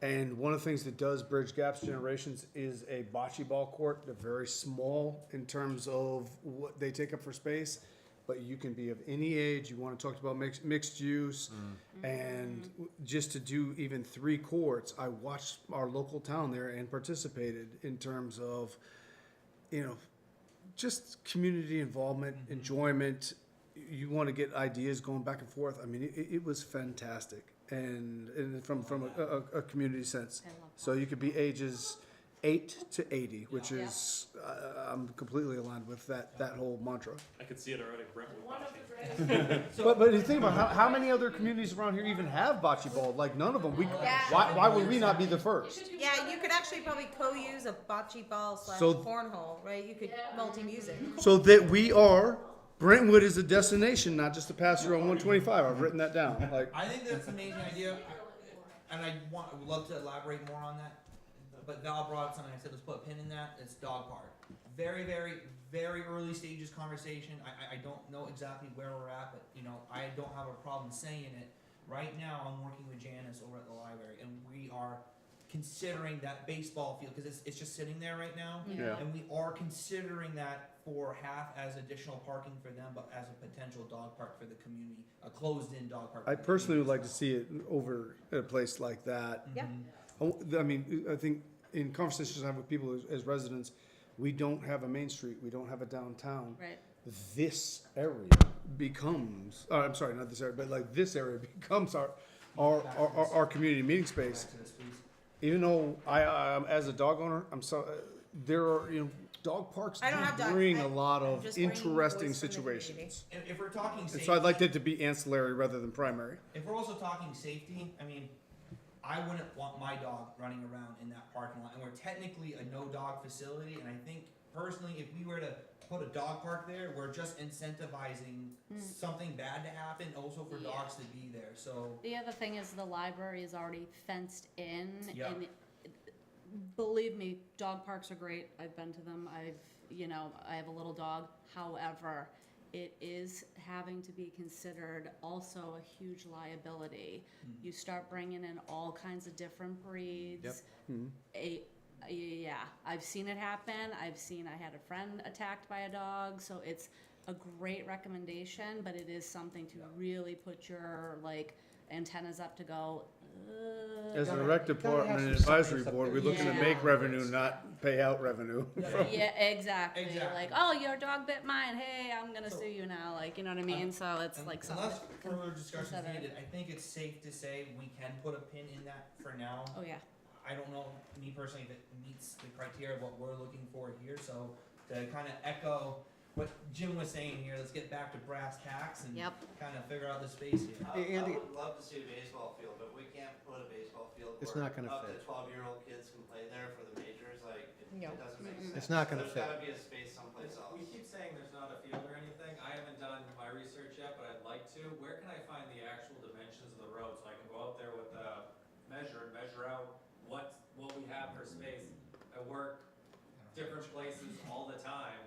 And one of the things that does bridge gaps generations is a bocce ball court. They're very small in terms of what they take up for space, but you can be of any age. You want to talk about mixed use, and just to do even 3 courts. I watched our local town there and participated in terms of, just community involvement, enjoyment. You want to get ideas going back and forth. I mean, it was fantastic. And from a community sense. I love So you could be ages 8 to 80, which Yeah. is, I'm completely aligned with that whole mantra. I could see it already, Brentwood. One of bocce. the greatest. But you think about how many other communities around here even have bocce ball? Like none of them. Yeah. Why would we not be the first? Yeah, you could actually probably co-use a bocce ball / So- cornhole, right? You could multi-use it. So that Brentwood is a destination, not just a pass through on 125. I've written that down. Like, I think that's an amazing idea, and I would love to elaborate more on that. But Val brought up something. I said, let's put a pin in that. It's dog park. Very, very, very early stages conversation. I don't know exactly where we're at, but I don't have a problem saying it. Right now, I'm working with Janice over at the library, and we are considering that baseball field because it's just sitting there right now. Yeah. And we are considering that for half as additional parking for them, but as a potential dog park for the community, a closed-in dog park. I personally would like to see it over at a place like that. Yeah. I mean, I think in conversations I have with people as residents, we don't have a main street, we don't have a downtown. Right. This area becomes, I'm sorry, not this area, but like this area becomes our community meeting space. Back to this, please. Even though as a dog owner, there are, dog parks I don't have do dogs. bring a I'm lot of just bringing interesting voice from the community. situations. If we're talking And safety, so I'd like that to be ancillary rather than primary. if we're also talking safety, I mean, I wouldn't want my dog running around in that parking lot, and we're technically a no-dog facility, and I think personally, if we were to put a dog park there, we're just incentivizing something bad to happen, also for Yeah. dogs to be there, so. The other thing is the library is already fenced in, Yeah. and believe me, dog parks are great. I've been to them. I have a little dog. However, it is having to be considered also a huge liability. You start bringing in all kinds of different breeds. Yeah, I've seen it happen. I had a friend attacked by a dog, so it's a great recommendation, but it is something to really put your antennas up to go. As a rec department and advisory board, we're looking to Yeah. make revenue, not pay out revenue. Yeah, exactly. Exactly. Like, oh, your dog bit mine. Hey, I'm gonna So- sue you now. You know what I mean? So it's And like something. unless further discussions consider. needed, I think it's safe to say we can put a pin in that for now. Oh yeah. I don't know, me personally, if it meets the criteria of what we're looking for here, so to kind of echo what Jim was saying here, let's get back to brass tacks and Yep. kind of figure out the space here. Hey, I Andy. would love to see a baseball field, but we can't put a baseball field It's where not gonna up fit. to 12-year-old kids can play there for the majors. No. It doesn't make Mm-mm. sense. It's not gonna There's fit. gotta be a space someplace else. We keep saying there's not a field or anything. I haven't done my research yet, but I'd like to. Where can I find the actual dimensions of the road so I can go out there with a measure out what we have for space? I work different places all the time,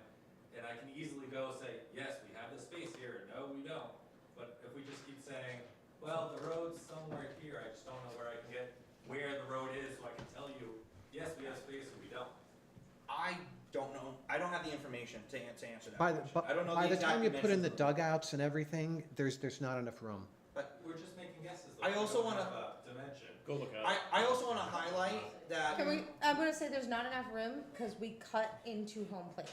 and I can easily go say, yes, we have the space here, no, we don't. But if we just keep saying, well, the road's somewhere here, I just don't know where I can get where the road is, so I can tell you, yes, we have space or we don't. I don't know. I don't have the information to answer that By the, question. I don't know by the exact time you put in the dimensions of it. dugouts and everything, there's not enough room. We're just making guesses, I though. We also don't wanna- have a dimension. Go look at it. I also want to highlight that. I'm gonna say there's not enough room, cause we cut into home plate.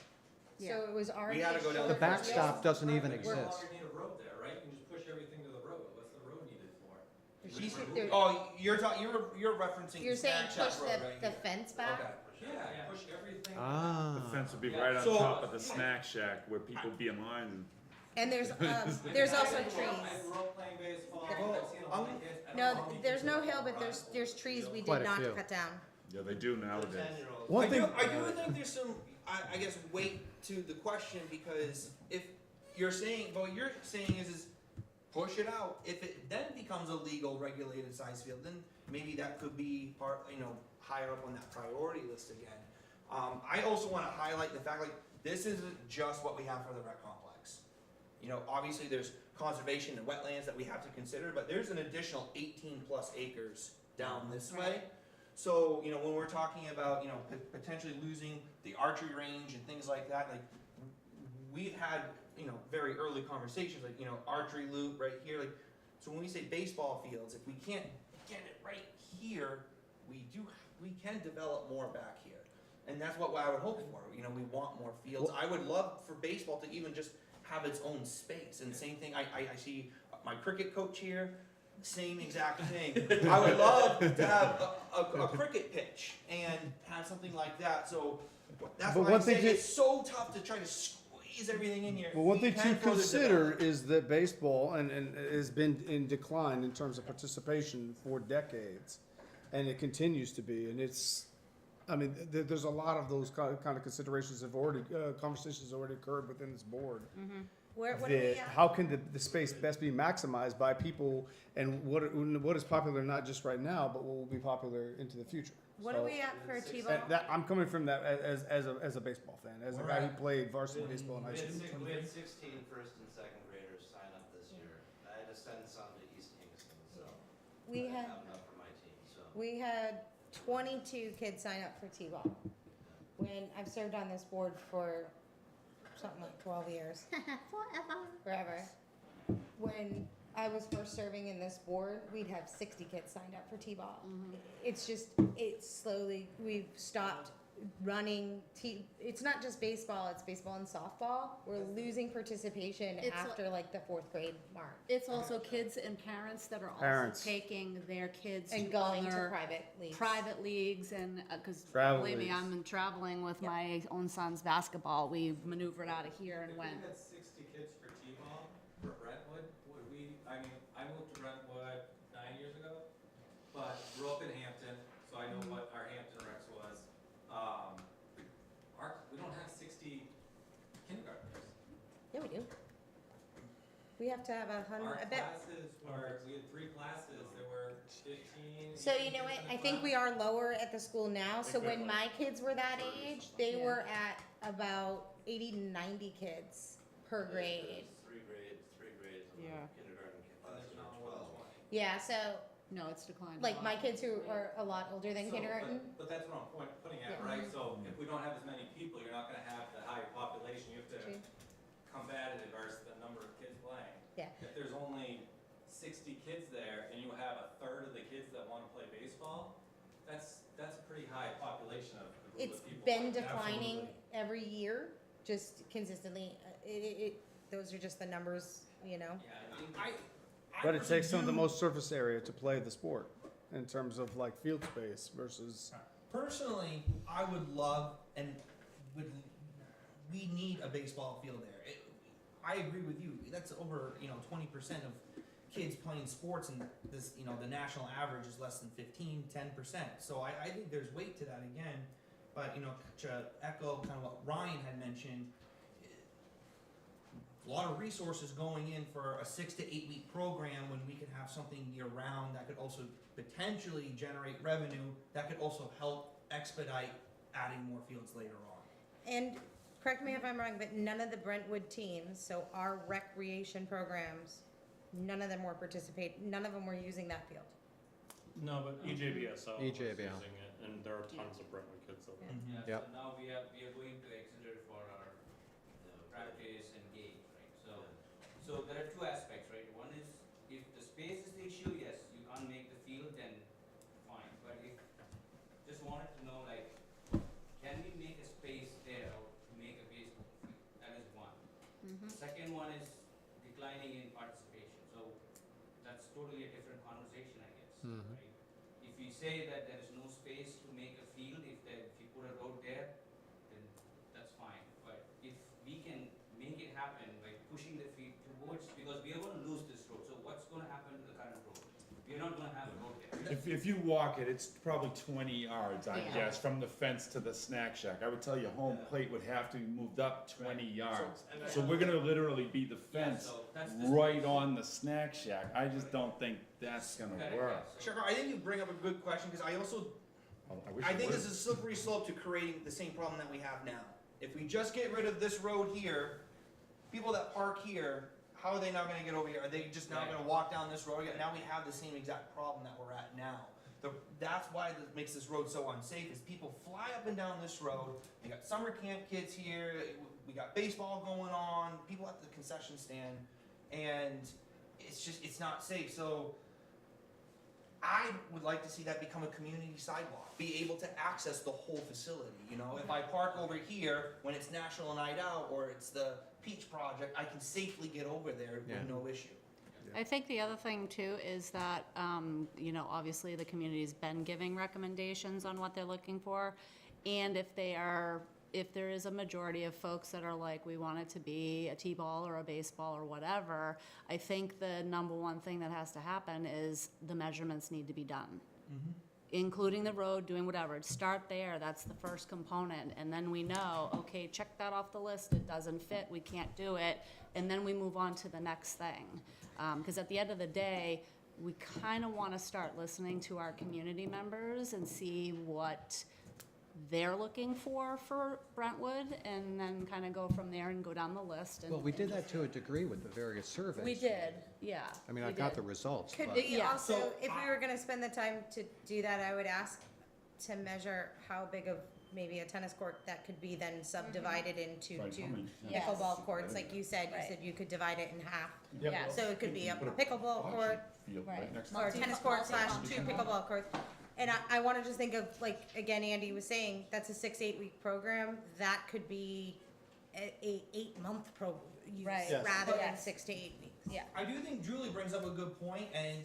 Yeah. So it was already. had to go down short The the of space. backstop doesn't even We no exist. longer need a road there, right? You can just push everything to the road. What's the road needed for? She's, There- oh, you're talking. You're referencing. You're saying Snack Shack push Road the, right the here. fence back? Okay. Yeah, push everything. Ah. The fence would be Yeah. right on So- top of the snack shack where people be in line and. And there's also I trees. grew up playing baseball. Well, I've seen a lot of kids. I don't know No, how many there's kids no are hill, on but the there's trees we Quite did a not few. cut down. Yeah, they do nowadays. 10-year-olds. One I thing, do think there's some, I guess, weight to the question because if you're saying, but what you're saying is push it out. If it then becomes a legal regulated size field, then maybe that could be part, higher up on that priority list again. I also want to highlight the fact like this isn't just what we have for the rec complex. Obviously there's conservation and wetlands that we have to consider, but there's an additional 18 plus acres down this way. So, when we're talking about, potentially losing the archery range and things like that, like, we've had, very early conversations, like, archery loop right here, like, so when we say baseball fields, if we can't get it right here, we can develop more back here. And that's what I would hope for, we want more fields. I would love for baseball to even just have its own space, and same thing, I see my cricket coach here, same exact thing. I would love to have a cricket pitch and have something like that. So that's But why one I thing say to- it's so tough to try to squeeze everything in here. well, one We thing to can further consider develop. is that baseball and has been in decline in terms of participation for decades, and it continues to be. And there's a lot of those kind of considerations have already conversations have already occurred within this board. What are we That at? how can the space best be maximized by people, and what is popular not just right now, but what will be popular into the future. What are we at for T-ball? That I'm coming from that as a baseball fan, as a We're guy who at- played varsity baseball in high We school. had 16 first and second graders sign up this year. I had to send some to East Kingston, so. We I had, have enough for my team, so. we had 22 kids sign up for T-ball. When I've served on this board for something like 12 years. Forever. When I was first serving in this board, we'd have 60 kids signed up for T-ball. It's slowly, we've stopped running it's not just baseball, it's baseball and softball. We're losing participation It's after like the 4th grade mark. It's also kids and parents that are Parents. also taking their kids And to going to other private leagues. and, because Travel believe me, leagues. I'm traveling with Yep. my own son's basketball. We maneuvered out of here and If went. we had 60 kids for T-ball for Brentwood, I moved to Brentwood 9 years ago, but grew up in Hampton, so I know what our Hampton Rex was. We don't have 60 kindergartners. Yeah, we do. We have to have Our 100, I bet. classes were, we had 3 classes, there were 15. So you 18 know what, kids in I the think class. we are lower at the school now, so when my kids were that age, they Yeah. were at about 80 to 90 kids per grade. There's three grades of Yeah. kindergarten And classes there's are not more than 12. 20. Yeah, so, No, it's declined. a like lot. my kids who are a lot older than So, kindergarten, But that's what I'm putting at, Yeah. right? So if we don't have as many people, you're not gonna have the higher population, you have to True. combat it versus the number of kids playing. Yeah. If there's only 60 kids there and you have a third of the kids that wanna play baseball, that's a pretty high population of a group it's of people. been declining every year, just consistently. Those are just the numbers, you know? Yeah, I think But it personally takes some of the do- most surface area to play the sport in terms of like field space versus. Personally, I would love and we need a baseball field there. I agree with you. That's over 20% of kids playing sports, and this the national average is less than 10%. So I think there's weight to that again. But to echo kind of what Ryan had mentioned, a lot of resources going in for a 6 to 8 week program when we could have something year round that could also potentially generate revenue that could also help expedite adding more fields later on. And correct me if I'm wrong, but none of the Brentwood teams, so our recreation programs, none of them were none of them were using that field. No, but EJBSL was EJBL. using it, and there are tons of Brentwood kids that were. Yep. So now we are going to Exeter for our practice and games, right? So there are two aspects, right? One is if the space is the issue, yes, you can't make the field, then fine. But if, just wanted to know, like, can we make a space there to make a baseball field? That is one. Mhm. The second one is declining in participation. So that's totally a different conversation, I guess, Mhm. right? If you say that there is no space to make a field, if you put a road there, then that's fine. But if we can make it happen by pushing the field towards, because we are gonna lose this road, so what's gonna happen to the current road? We're not gonna have a road there. If you walk it, it's probably 20 yards, I Yeah. guess, from the fence to the snack shack. I would tell you, home plate would have to be moved up 20 yards. So we're gonna literally be the fence So that's the right space. on the snack shack. I just don't think that's gonna Correct, work. yeah, so- Shakar, I think you bring up a good question, because I also, wish I it think would. this is a slippery slope to creating the same problem that we have now. If we just get rid of this road here, people that park here, how are they now gonna get over here? Are they just now Right. gonna walk down this road again? Now we have the same exact problem that we're at now. That's why this makes this road so unsafe, is people fly up and down this road. We got summer camp kids here, we got baseball going on, people at the concession stand, and it's not safe. So I would like to see that become a community sidewalk, be able to access the whole facility, you know? If I park over here, when it's National Night Out, or it's the Peach Project, I can safely get over there Yeah. with no issue. I think the other thing too is that, you know, obviously the community's been giving recommendations on what they're looking for. And if there is a majority of folks that are like, we want it to be a T-ball or a baseball or whatever, I think the number one thing that has to happen is the measurements need to be done. Including the road, doing whatever. Start there, that's the first component, and then we know, okay, check that off the list, it doesn't fit, we can't do it, and then we move on to the next thing. Because at the end of the day, we kind of want to start listening to our community members and see what they're looking for Brentwood, and then kind of go from there and go down the list. And Well, we did that to a degree with the various surveys. We did, yeah. I mean, we I've got did. the results, Could but we Yeah. also, So, if we were gonna spend the time to do that, I would ask to measure how big of maybe a tennis court that could be then subdivided into Right, two how many- Yes. pickleball courts, like you said, Right. you could divide it in half. Yep. Yeah. So it could be a Put a pickleball court, Field Right. right next to or a tennis court slash two Multifunctional. pickleball courts. And I wanna just think of, like, again, Andy was saying, that's a 6-8 week program, that could be a 8-month Right. Yes. rather than Yes. 6 to 8 weeks. Yeah. I do think Julie brings up a good point, and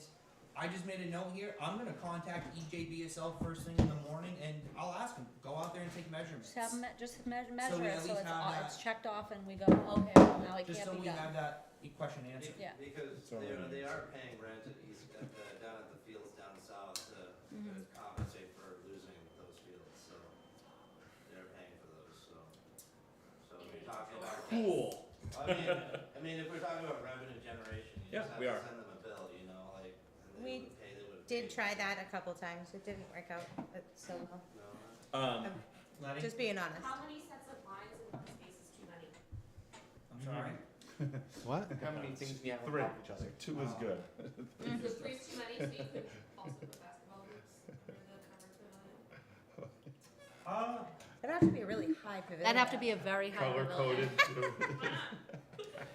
I just made a note here. I'm gonna contact EJBSL first thing in the morning, and I'll ask them, go out there and take measurements. Just have, just measure we it, at so least it's, have that. it's checked off and we go, okay, well, now it Just can't so be we done. have that question answered. Yeah. Because So, they are paying rent at East, down at the fields down south to Mhm. compensate for losing those fields, so they're paying for those, so. So if you're talking about. Cool. I mean, if we're talking about revenue generation, you Yeah, just have we to are. send them a bill, you know, like, and We they would Did pay. try that a couple times, it didn't work out so well, No, Letty? just being honest. How many sets of lines in one space is too many? I'm sorry. what? How many things do you have on Three. top of each other? 2 is good. So three's too many, so you could also put basketball hoops where the covered pavilion. It'd have to be a really high pavilion. That'd have to be a very high pavilion.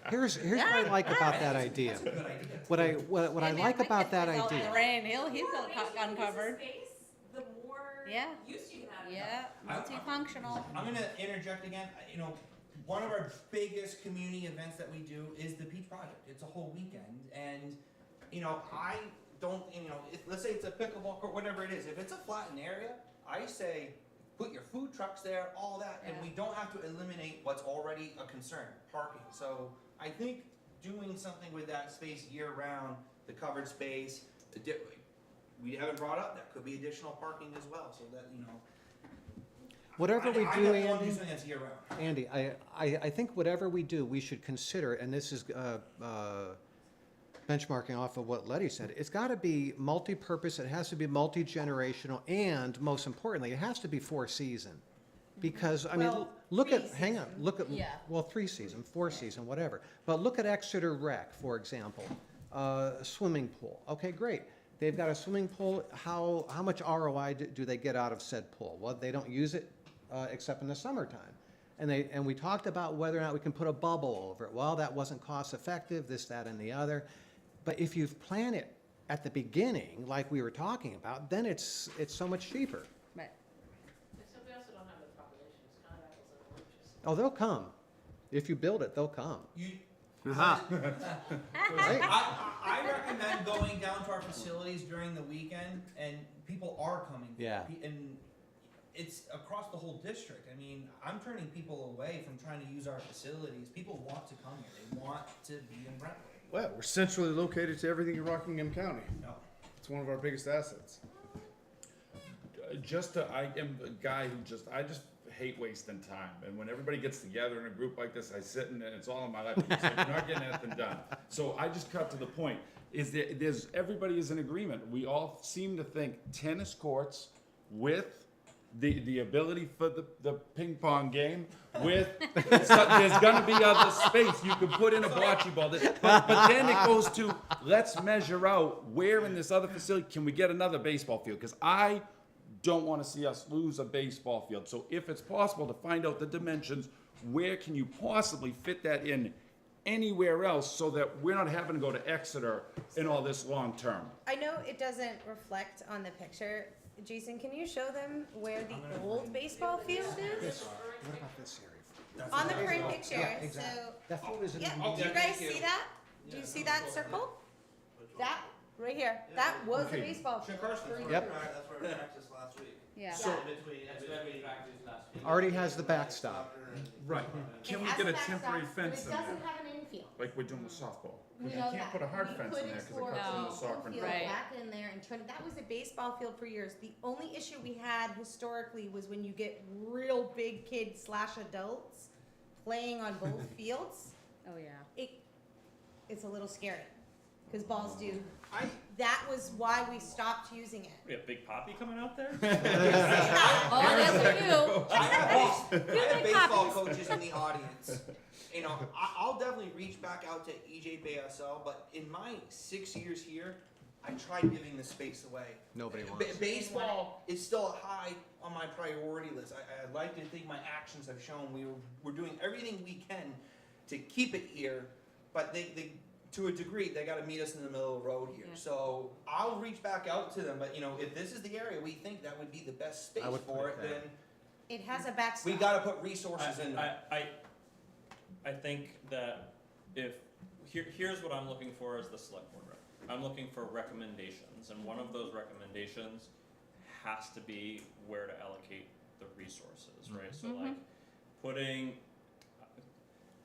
Here's what I like about that idea. That's a good idea. What I like about that In the idea. rain, he's The more got racial use of uncovered. space, the more Yeah. use you can have. Yeah, multifunctional. I'm gonna interject again. You know, one of our biggest community events that we do is the Peach Project. It's a whole weekend, and you know, I don't. You know, let's say it's a pickleball court, whatever it is. If it's a flattened area, I say put your food trucks there, all that, and Yeah. we don't have to eliminate what's already a concern, parking. So I think doing something with that space year round, the covered space, we haven't brought up that could be additional parking as well, so that you know. Whatever we I do, definitely want to do Andy, something that's year round. Andy, I think whatever we do, we should consider, and this is benchmarking off of what Letty said, it's got to be multi-purpose, it has to be multi-generational, and most importantly, it has to be 4-season. Because, I mean, Well, look at, three hang on, season. look at, Yeah. well, 3 season, 4 season, whatever. But look at Exeter Rec, for example, swimming pool. Okay, great. They've got a swimming pool. How much ROI do they get out of said pool? Well, they don't use it except in the summertime. And we talked about whether or not we can put a bubble over it. Well, that wasn't cost effective, this, that, and the other. But if you've planned it at the beginning, like we were talking about, then it's so much cheaper. Right. Except we also don't have the population, it's kind of apples and oranges. Oh, they'll come. If you build it, they'll come. You, Right? I recommend going down to our facilities during the weekend, and people are coming. Yeah. And it's across the whole district. I mean, I'm turning people away from trying to use our facilities. People want to come here. They want to be in Brentwood. Well, we're centrally located to everything in Rockingham County. No. It's one of our biggest assets. I am a guy who I just hate wasting time. And when everybody gets together in a group like this, I sit and it's all in my life. It's like, you're not getting anything done. So I just cut to the point. Everybody is in agreement. We all seem to think tennis courts with the ability for the ping pong game with there's gonna be other space you can put in a bocce ball. But then it goes to let's measure out where in this other facility can we get another baseball field, because I don't want to see us lose a baseball field. So if it's possible to find out the dimensions, where can you possibly fit that in anywhere else so that we're not having to go to Exeter in all this long term? I know it doesn't reflect on the picture. Jason, can you show them where the old baseball field is? What about this area? On the current picture, Yeah, exactly. so, That field isn't yeah, even. do you guys see that? Do you see that circle? That, right here, that was a baseball field. Yep. That's where we practiced last week. Yeah. So- In between, That's where we practiced last week. Already has the backstop. Soccer and- Right. Can we get a temporary fence in But it there, doesn't have an infield. like we're doing with softball? We Because you know can't that. put a hard We fence in could there because it explore cuts into No. the soccer. infield Right. back in there and turn it, that was a baseball field for years. The only issue we had historically was when you get real big kids / adults playing on both fields, Oh, yeah. it's a little scary, because balls do. I That was why we stopped using it. We have Big Poppy coming out there? Oh, yes, we do. I have big baseball copies. coaches in the audience. You know, I'll definitely reach back out to EJBSL, but in my 6 years here, I tried giving the space away. Nobody wants it. Baseball is still high on my priority list. I like to think my actions have shown we're doing everything we can to keep it here, but they to a degree, they gotta meet us in the middle of the road here. Yeah. So I'll reach back out to them, but you know, if this is the area we think that would be the best space I would put for it it, there. then It has a backstop. we gotta put resources in there. I think that here's what I'm looking for as the select board rep. I'm looking for recommendations, and one of those recommendations has to be where to allocate the resources, right? So like putting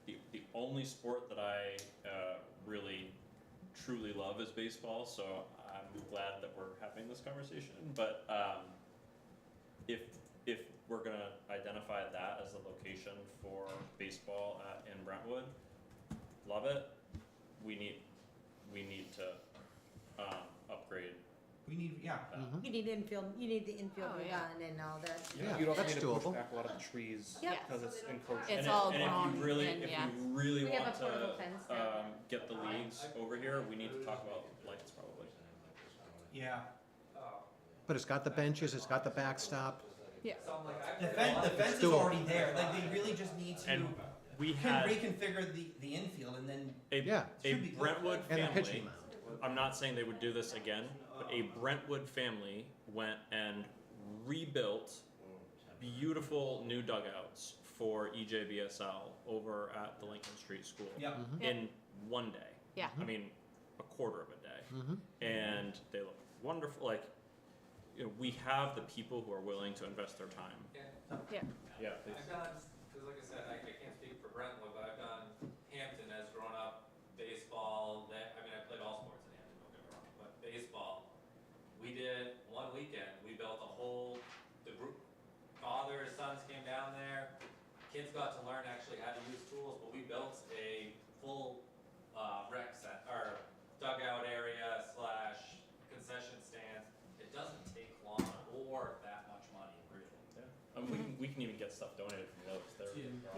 the only sport that I really truly love is baseball, so I'm glad that we're having this conversation. But if we're gonna identify that as the location for baseball in Brentwood, love it. We need to upgrade. We need, yeah. that. You need infield, you need the infield Oh, yeah. redone and all that. Yeah, You'd also that's need to push doable. back a lot of the trees Yeah. because it's encroaching. It's And all if grown you really, and, if yeah. you really We have want a portable to fence there. get the leagues over here, we need to talk about lights probably. Yeah. But it's got the benches, it's got the backstop. So I'm like, The fence is doable. already there, like they really just need to And we had reconfigure the infield and then Yeah. a Should be good. Brentwood And a family. pitching mound. I'm not saying they would do this again, but a Brentwood family went and rebuilt beautiful new dugouts for EJBSL over at the Lincoln Street School yeah. in one day. Yeah. I mean, a quarter of a day. Mhm. And they look wonderful. Like, you know, we have the people who are willing to invest their time. Yeah. Yeah, please. I've done, because like I said, I can't speak for Brentwood, but I've done Hampton as grown up baseball. I mean, I played all sports in Hampton, don't get me wrong, but baseball, we did one weekend. We built the group, fathers, sons came down there. Kids got to learn actually how to use tools, but we built a full rec set or dugout area / concession stands. It doesn't take long or that much money, really. Yeah. We can can even get stuff donated from those.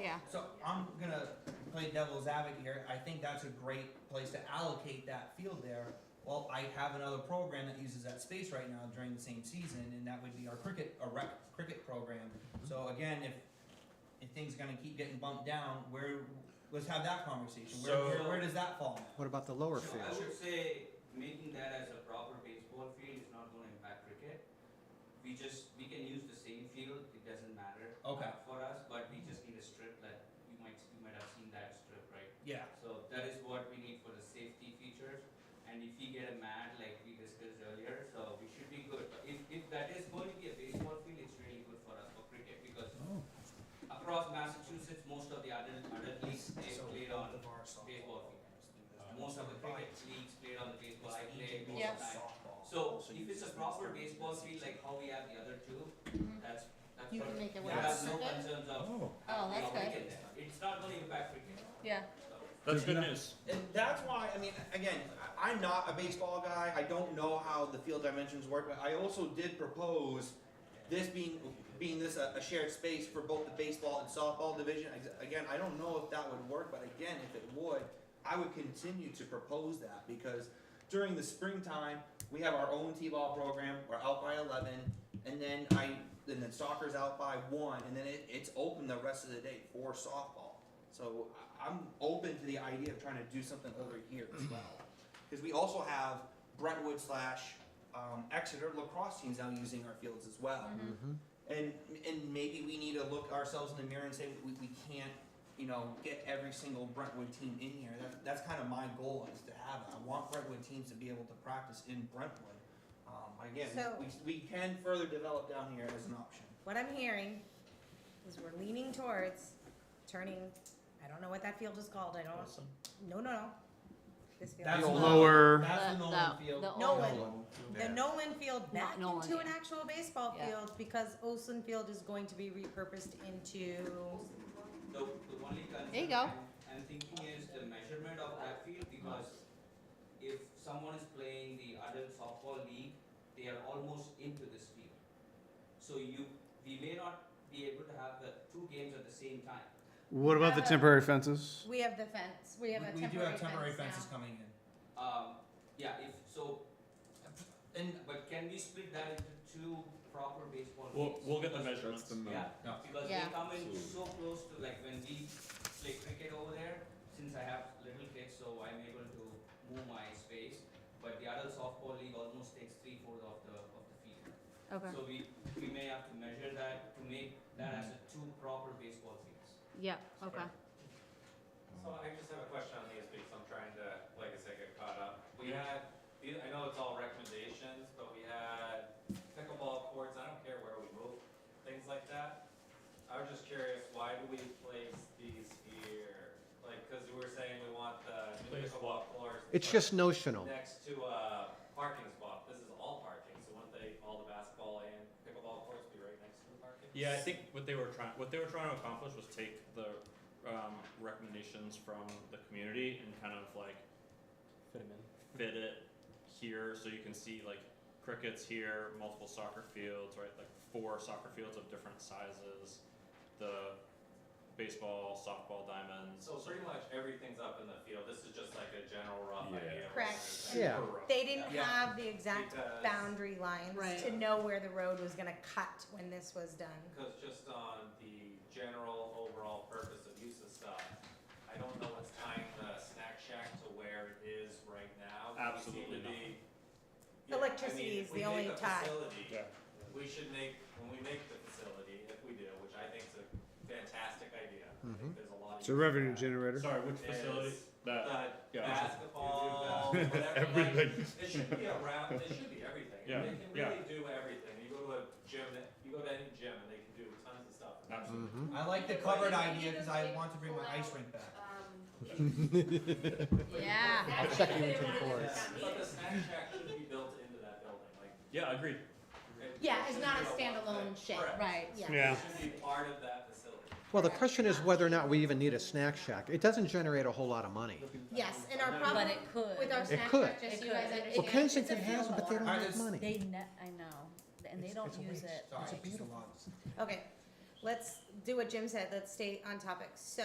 Yeah. So I'm gonna play devil's advocate here. I think that's a great place to allocate that field there. Well, I have another program that uses that space right now during the same season, and that would be our rec cricket program. So again, if things are gonna keep getting bumped down, let's have that conversation. Where does that fall? What about the lower So I field? would say making that as a proper baseball field is not gonna impact cricket. We can use the same field, it doesn't matter. Okay. For us, but we just need a strip that you might have seen that strip, right? Yeah. So that is what we need for the safety features. And if we get a mat like we discussed earlier, so we should be good. But if that is going to be a baseball field, it's really good for us for cricket because across Massachusetts, most of the adult leagues they played on baseball field. Most of the cricket leagues played on the baseball. I played most of the time. So if it's a proper baseball field like how we have the other two, that's You can perfect. make it We work. have no concerns of Oh, that's good. cricket there. It's not going to impact cricket. Yeah. That's good news. And that's why, I mean, again, I'm not a baseball guy. I don't know how the field dimensions work, but I also did propose this being this a shared space for both the baseball and softball division. Again, I don't know if that would work, but again, if it would, I would continue to propose that because during the springtime, we have our own t-ball program. We're out by 11, and then soccer's out by 1, and then it's open the rest of the day for softball. So I'm open to the idea of trying to do something over here as well. Because we also have Brentwood / Exeter lacrosse teams now using our fields as well. And maybe we need to look ourselves in the mirror and say we can't, get every single Brentwood team in here. That's kind of my goal is to have it. I want Brentwood teams to be able to practice in Brentwood. Again, So- we can further develop down here as an option. What I'm hearing is we're leaning towards turning, I don't know what that field is called, I don't, no. This field. That's The the lower- That's the The- Nolan the- field. the Nolan. The Nolan field back Nolan, into an yeah. actual baseball Yeah. field because Olson Field is going to be repurposed into, The only concern There you go. I'm thinking is the measurement of that field because if someone is playing the adult softball league, they are almost into this field. So we may not be able to have the 2 games at the same time. What about the temporary fences? we have the fence, we have a We do temporary have temporary fence fences now. coming in. Yeah, if so, but can we split that into 2 proper baseball fields? We'll get the Because- measurements. Yeah, No. because Yeah. they come in so close to like when we play cricket over there, since I have little kids, so I'm able to move my space. But the adult softball league almost takes 3/4 of the field. Okay. So we may have to measure that to make that as a 2 proper baseball fields. Yeah, okay. So I just have a question on these because I'm trying to, like I said, get caught up. We had, I know it's all recommendations, but we had pickleball courts, I don't care where we move, things like that. I was just curious, why do we place these here? Like, cause we were saying we want the new pickleball courts. It's just notional. Next to a parking spot, this is all parking, so wouldn't all the basketball and pickleball courts be right next to the parking? Yeah, I think what they were trying to accomplish was take the recommendations from the community and kind of like Fit 'em in. fit it here so you can see like cricket's here, multiple soccer fields, right? Like 4 soccer fields of different sizes, the baseball, softball diamonds. So pretty much everything's up in the field, this is just like a general rough Yeah. idea. of Correct. what we're Yeah. saying. They didn't Yeah. have the exact Because- boundary lines Right. to know where the road was gonna cut when this was done. Because just on the general overall purpose of use of stuff, I don't know what's tying the snack shack to where it is right now. Absolutely We seem to be- not. Electricity is the only tie. Yeah. We should make, when we make the facility, if we do, which I think is a fantastic idea, I think there's a lot of. It's a revenue generator. Sorry, which facility? Is That, the yeah. basketball, whatever, like, Everything. it should be around, it should be everything. Yeah, They can yeah. really do everything. You go to a gym, you go to any gym and they can do tons of stuff. Absolutely. I like the covered idea because I want to bring my ice rink back. Yeah. I'll check you into the course. But the snack shack should be built into that building, like. Yeah, agreed. Yeah, it's not a should be standalone shed. Correct. Right. Yeah. It should be part of that facility. Well, the question is whether or not we even need a snack shack. It doesn't generate a whole lot of money. Yes, and our problem But it could. with our It snack could. shack, just so you It guys could. understand. Well, Kensington it's a has them, but they don't Alright, have it's- money. I know, and they don't use it. Sorry, Okay, let's do what Jim said, let's stay on topic. So,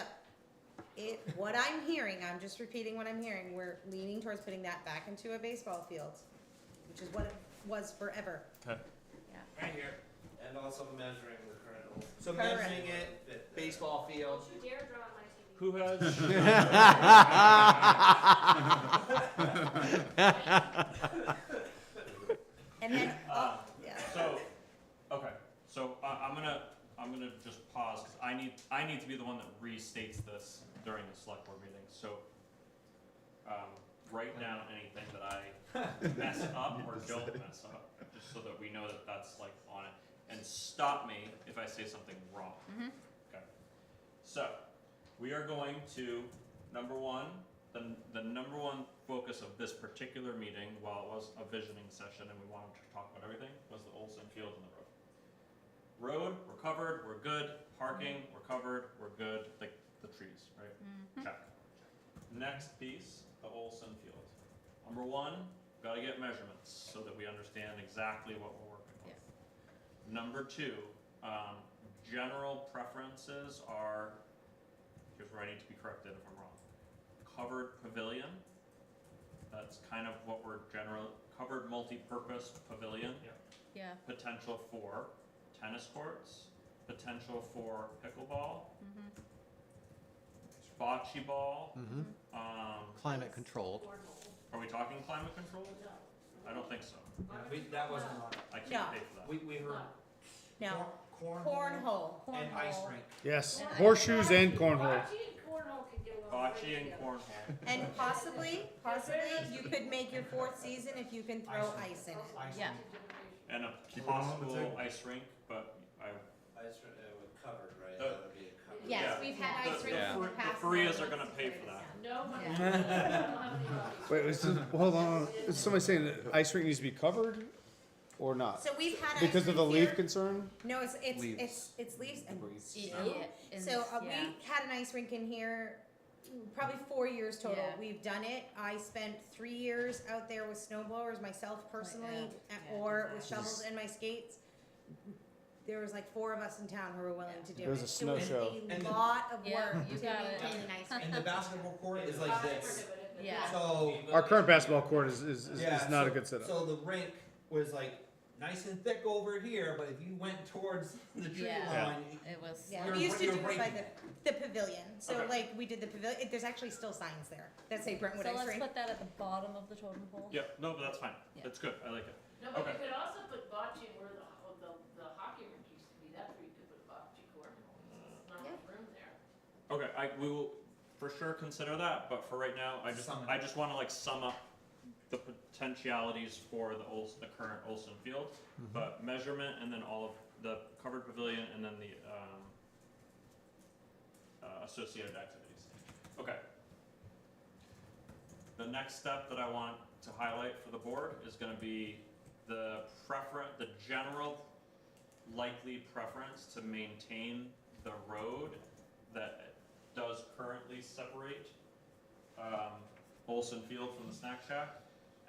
what I'm hearing, I'm just repeating what I'm hearing, we're leaning towards putting that back into a baseball field, which is what it was forever. Okay. Right here. And also measuring the current Olson. So Correct. measuring it, baseball field. Don't you dare draw on my TV. Who has? And then, yeah. So, okay, so I'm gonna just pause, cause I need to be the one that restates this during the select board meeting, so, write down anything that I mess up or don't mess up, just so that we know that that's like on it, and stop me if I say something wrong. Mhm. Okay, so, we are going to, number one, the number one focus of this particular meeting, while it was a visioning session and we wanted to talk about everything, was the Olson Field and the road. Road, we're covered, we're good. Parking, we're covered, we're good. Like the trees, right? Check. Next piece, the Olson Field. Number one, gotta get measurements so that we understand exactly what we're working with. Number two, general preferences are, here's where I need to be corrected if I'm wrong. Covered pavilion, that's kind of what we're covered multi-purpose pavilion. Yeah. Potential for tennis courts, potential for pickleball, bocce ball, Climate controlled. are we talking climate control? I don't think so, That wasn't on it. I can't No. pay for that. We heard Now, cornhole cornhole. and ice rink. Yes, horseshoes and cornhole. Bocce and cornhole can get along Bocce great and together. cornhole, And possibly, you could make your fourth season if you can throw ice in it. Yeah. and a Keep it on the possible table. ice rink, but Ice rink, with covered, right? Oh. That would be a covered. Yes, Yeah. we've had ice The- rinks in the the past. Farias are gonna pay for that. No money. Yeah. We don't have any money. Wait, hold on, is somebody saying that ice rink needs to be covered or not? So we've had ice Because of the rinks leaf here. concern? No, it's Leaves. leaves and Yeah. snow. And So this- we yeah. had an ice rink in here, probably 4 years total. Yeah. We've done it. I spent 3 years out there with snow blowers myself personally, yeah, or with exactly. shovels and my skates. There was like 4 of us in town who were willing to do it. It was a snow show. It And was the- a lot of Yeah, work you to got it. maintain an ice rink. And the basketball court is like this. Yeah. So Our current basketball court is yeah, not so, a good setup. So the rink was like nice and thick over here, but if you went towards the tree Yeah. line, It was. Yeah, You're- we used to you're do it by breaking the pavilion. So Okay. like we did the pavilion. There's actually still signs there that say Brentwood So Ice let's Rink. put that at the bottom of the totem pole. Yeah, no, but that's fine, Yeah. that's good, I like it. No, but Okay. you could also put bocce where the hockey rink used to be, that's where you could put bocce court. There's not much room there. Okay, we will for sure consider that, but for right now, Sum it I up. just wanna like sum up the potentialities for the current Olson Field, but measurement and then all of the covered pavilion and then the, associated activities. Okay. The next step that I want to highlight for the board is gonna be the general likely preference to maintain the road that does currently separate Olson Field from the snack shack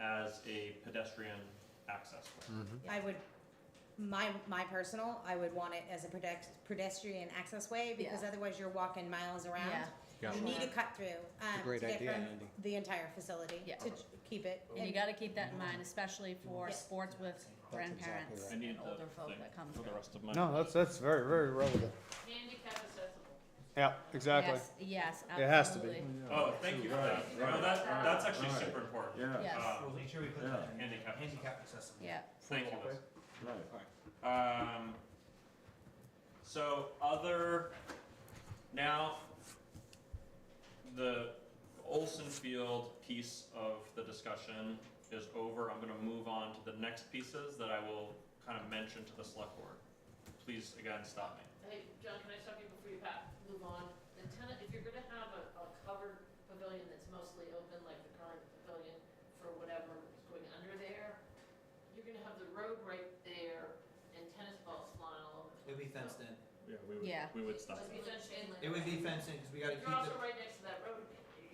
as a pedestrian access way. I would, my personal, I would want it as a pedestrian access way because Yeah. otherwise you're walking miles around. Yeah. Yeah. You need a cut through great to get idea, from Andy. the entire facility Yeah. to keep it. And you gotta keep that in mind, especially for Yeah. sports with grandparents right. I need and the older folk thing that come for the through. rest of my. No, that's very, very relevant. Handicap accessible. Yeah, exactly. Yes, yes, It has to be. absolutely. Oh, thank you for that. No, that's actually Right. super important. Yeah. Yes. we'll make sure we put Yeah. that in. Handicap. Handicap accessible. Yeah. Thank you, Liz. Right. So now, the Olson Field piece of the discussion is over. I'm gonna move on to the next pieces that I will kind of mention to the select board. Please, again, stop me. Hey, John, can I stop you before you move on? The tenant, if you're gonna have a covered pavilion that's mostly open, like the current pavilion, for whatever is going under there, you're gonna have the road right there and tennis balls flying all over. It'd be fenced in. Yeah, Yeah. we would stop. Must be fenced in. It would be fenced in, cause we gotta You're keep also it, right next to that road,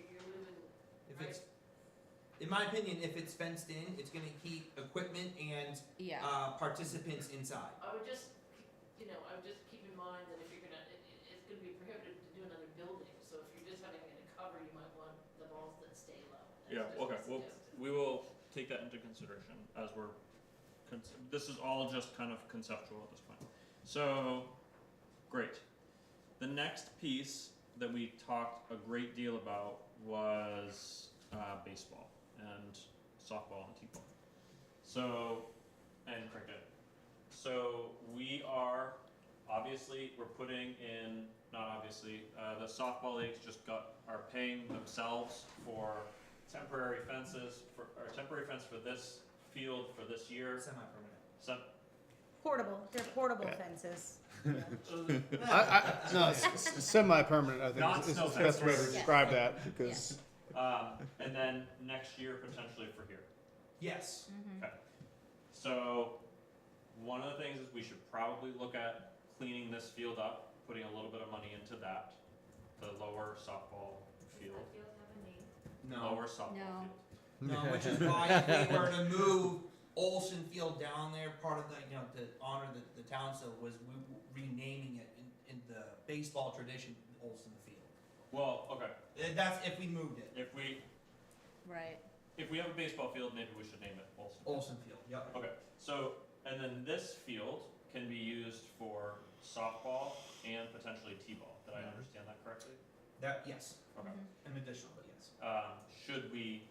you're moving, if it's, in my opinion, if it's fenced in, it's gonna keep equipment and, Yeah. participants inside. I would just, I would just keep in mind that if you're gonna, it's gonna be prohibitive to do another building, so if you're just having it a cover, you might want the balls that stay low. That's Yeah, just okay, a well, suggestion. we will take that into consideration as we're, this is all just kind of conceptual at this point. So, great. The next piece that we talked a great deal about was baseball and softball and t-ball. So, and cricket. So we are, obviously, we're putting in, not obviously, the softball leagues are paying themselves for temporary fences, or temporary fence for this field for this year. Semi-permanent. Portable, they're portable fences. No, semi-permanent, I Not think is snow the best way to fences. describe that, because, And then next year potentially for here. Yes. Okay. So one of the things is we should probably look at cleaning this field up, putting a little bit of money into that, the lower softball field, Does that field have a name? No. lower softball No. field. No, which is why if we were to move Olson Field down there, part of the, to honor the town, so was renaming it in the baseball tradition, Olson Field. Well, okay, That's if we moved it. Right. if we have a baseball field, maybe we should name it Olson. Olson Field, yep. Okay, so, and then this field can be used for softball and potentially t-ball. Did I understand that correctly? That, yes, Okay. an additional, but yes. Should we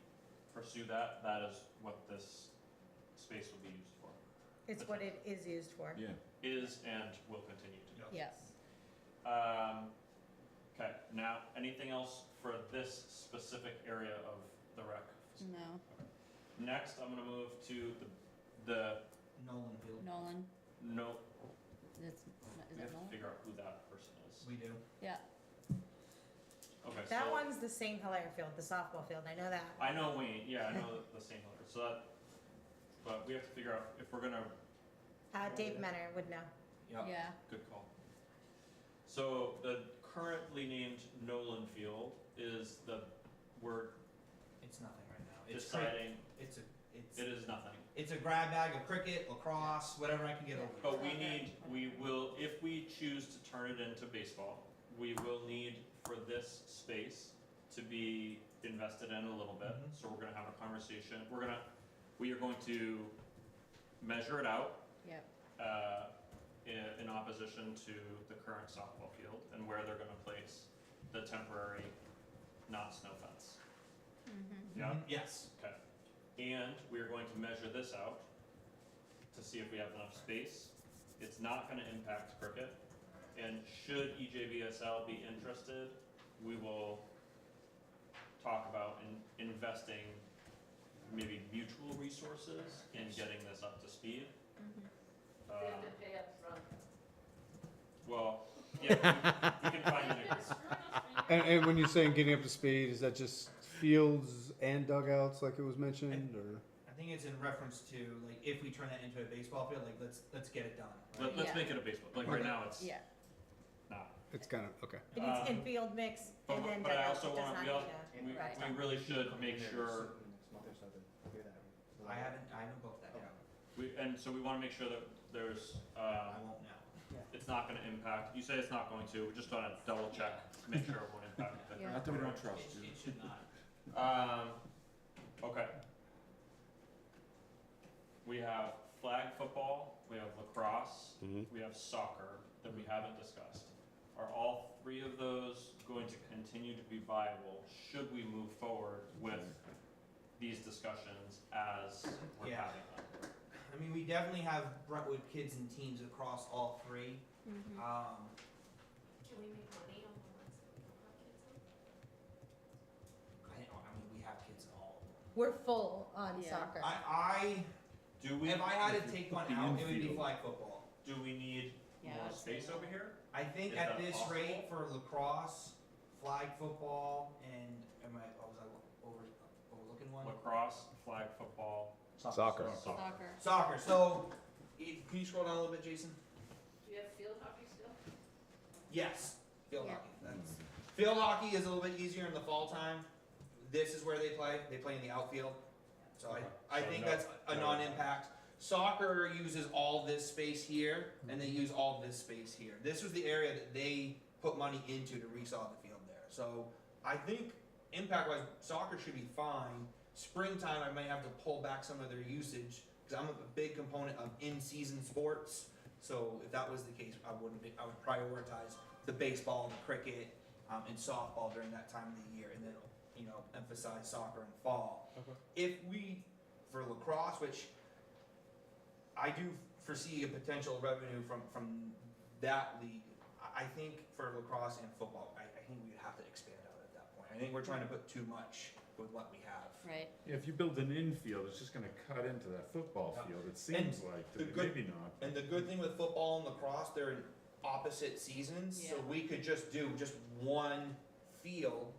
pursue that? That is what this space will be used for. It's what it is used for. Yeah. Is and will continue to be. Yes. Okay, now, anything else for this specific area of the rec? No. Next, I'm gonna move to the Nolan Field. Nolan. no, Is we it have to Nolan? figure out who that person is. We do. Yeah. Okay, That so, one's the St. Hilaire Field, the softball field, I know that. I know Wayne, yeah, I know the same letter, so that, but we have to figure out if we're gonna, Dave Menner would know. Yep. Yeah. good call. So the currently named Nolan Field is we're It's nothing right now. It's deciding, It's it is nothing. it's a grab bag of cricket, lacrosse, whatever I can get over. But we will, if we choose to turn it into baseball, we will need for this space to be invested in a little bit. Mhm. So we're gonna have a conversation, we are going to measure it out, Yep. in opposition to the current softball field and where they're gonna place the temporary not snow fence. Mm-hmm. Yeah? Yes. Okay. And we are going to measure this out to see if we have enough space. It's not gonna impact cricket. And should EJBSL be interested, we will talk about investing maybe mutual resources in getting this up to speed. They have to pay up front. Well, yeah, we can find an agreement. and when you're saying getting up to speed, is that just fields and dugouts like it was mentioned, or? I think it's in reference to like if we turn that into a baseball field, like let's get it done. Right? Let's Yeah. make it a baseball, like right now it's Yeah. not. It's kind of, okay. It needs infield mix and then But I dugouts, also it does want, not we need also, a. we really should make sure, I haven't booked that yet. and so we wanna make sure that there's, I won't now. it's not gonna impact, you say it's not going to, we just wanna double check, make sure it won't impact the. Yeah. Not that we don't trust you. It should not. Okay. We have flag football, we have lacrosse, we have soccer that we haven't discussed. Are all three of those going to continue to be viable? Should we move forward with these discussions as we're Yeah. having them? I mean, we definitely have Brentwood kids and teams across all three. Mm-hmm. Can we make money on the ones that we don't have kids in? I mean, we have kids in all of them. We're full on Yeah. soccer. Do we, If I had If to you take put one the out, it would be infield. flag football. do we need Yeah, more I'd say space no. over here? I think Is at that this possible? rate for lacrosse, flag football, and was I overlooking one? Lacrosse, flag football, Soccer. Soccer. Soccer. So, can you scroll down a little bit, Jason? Do you have field hockey still? Yes. Field Yeah. hockey. Field hockey is a little bit easier in the fall time. This is where they play. They play in the outfield. So I So think no- that's a no non-impact. soccer uses all this space here, and they use all this space here. This was the area that they put money into to resod the field there. So I think impact-wise, soccer should be fine. Springtime, I might have to pull back some of their usage, because I'm a big component of in-season sports. So if that was the case, I would prioritize the baseball, the cricket, and softball during that time of the year, and then, you know, emphasize soccer in fall. Okay. If we, for lacrosse, which I do foresee a potential revenue from that league, I think for lacrosse and football, I think we'd have to expand out at that point. I think we're trying to put too much with what we have. Right. Yeah, if you build an infield, it's just gonna cut into that football Yeah. field, it seems like, the good- maybe not. And the good thing with football and lacrosse, they're in opposite seasons, so Yeah. we could just do just one field,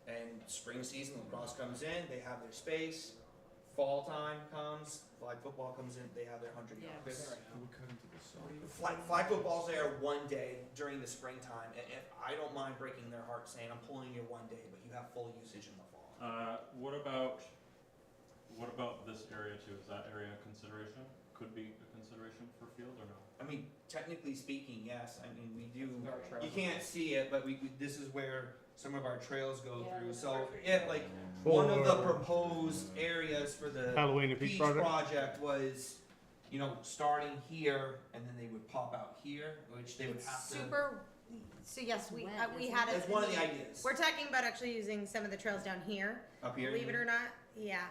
and spring season, lacrosse comes in, they have their space, fall time comes, flag football comes in, they have their 100 Yeah. yards. It would cut into the soccer. Flag football's there one day during the springtime, and I don't mind breaking their heart saying, I'm pulling you one day, but you have full usage in the fall. What about this area too? Is that area a consideration? Could be a consideration for field or no? I mean, technically speaking, yes, I mean, we do, Our trails you are- can't see it, but this is where some of our trails go Yeah, through, the so park if like, For- one of the proposed areas for the Halloween and beach Peach Project? project was, you know, starting here, and then they would pop out here, which they would It's have to. super, so yes, It's we, wet, we isn't had it? a. That's one of the ideas. We're talking about actually using some of the trails down here, Up here. believe it or not, yeah.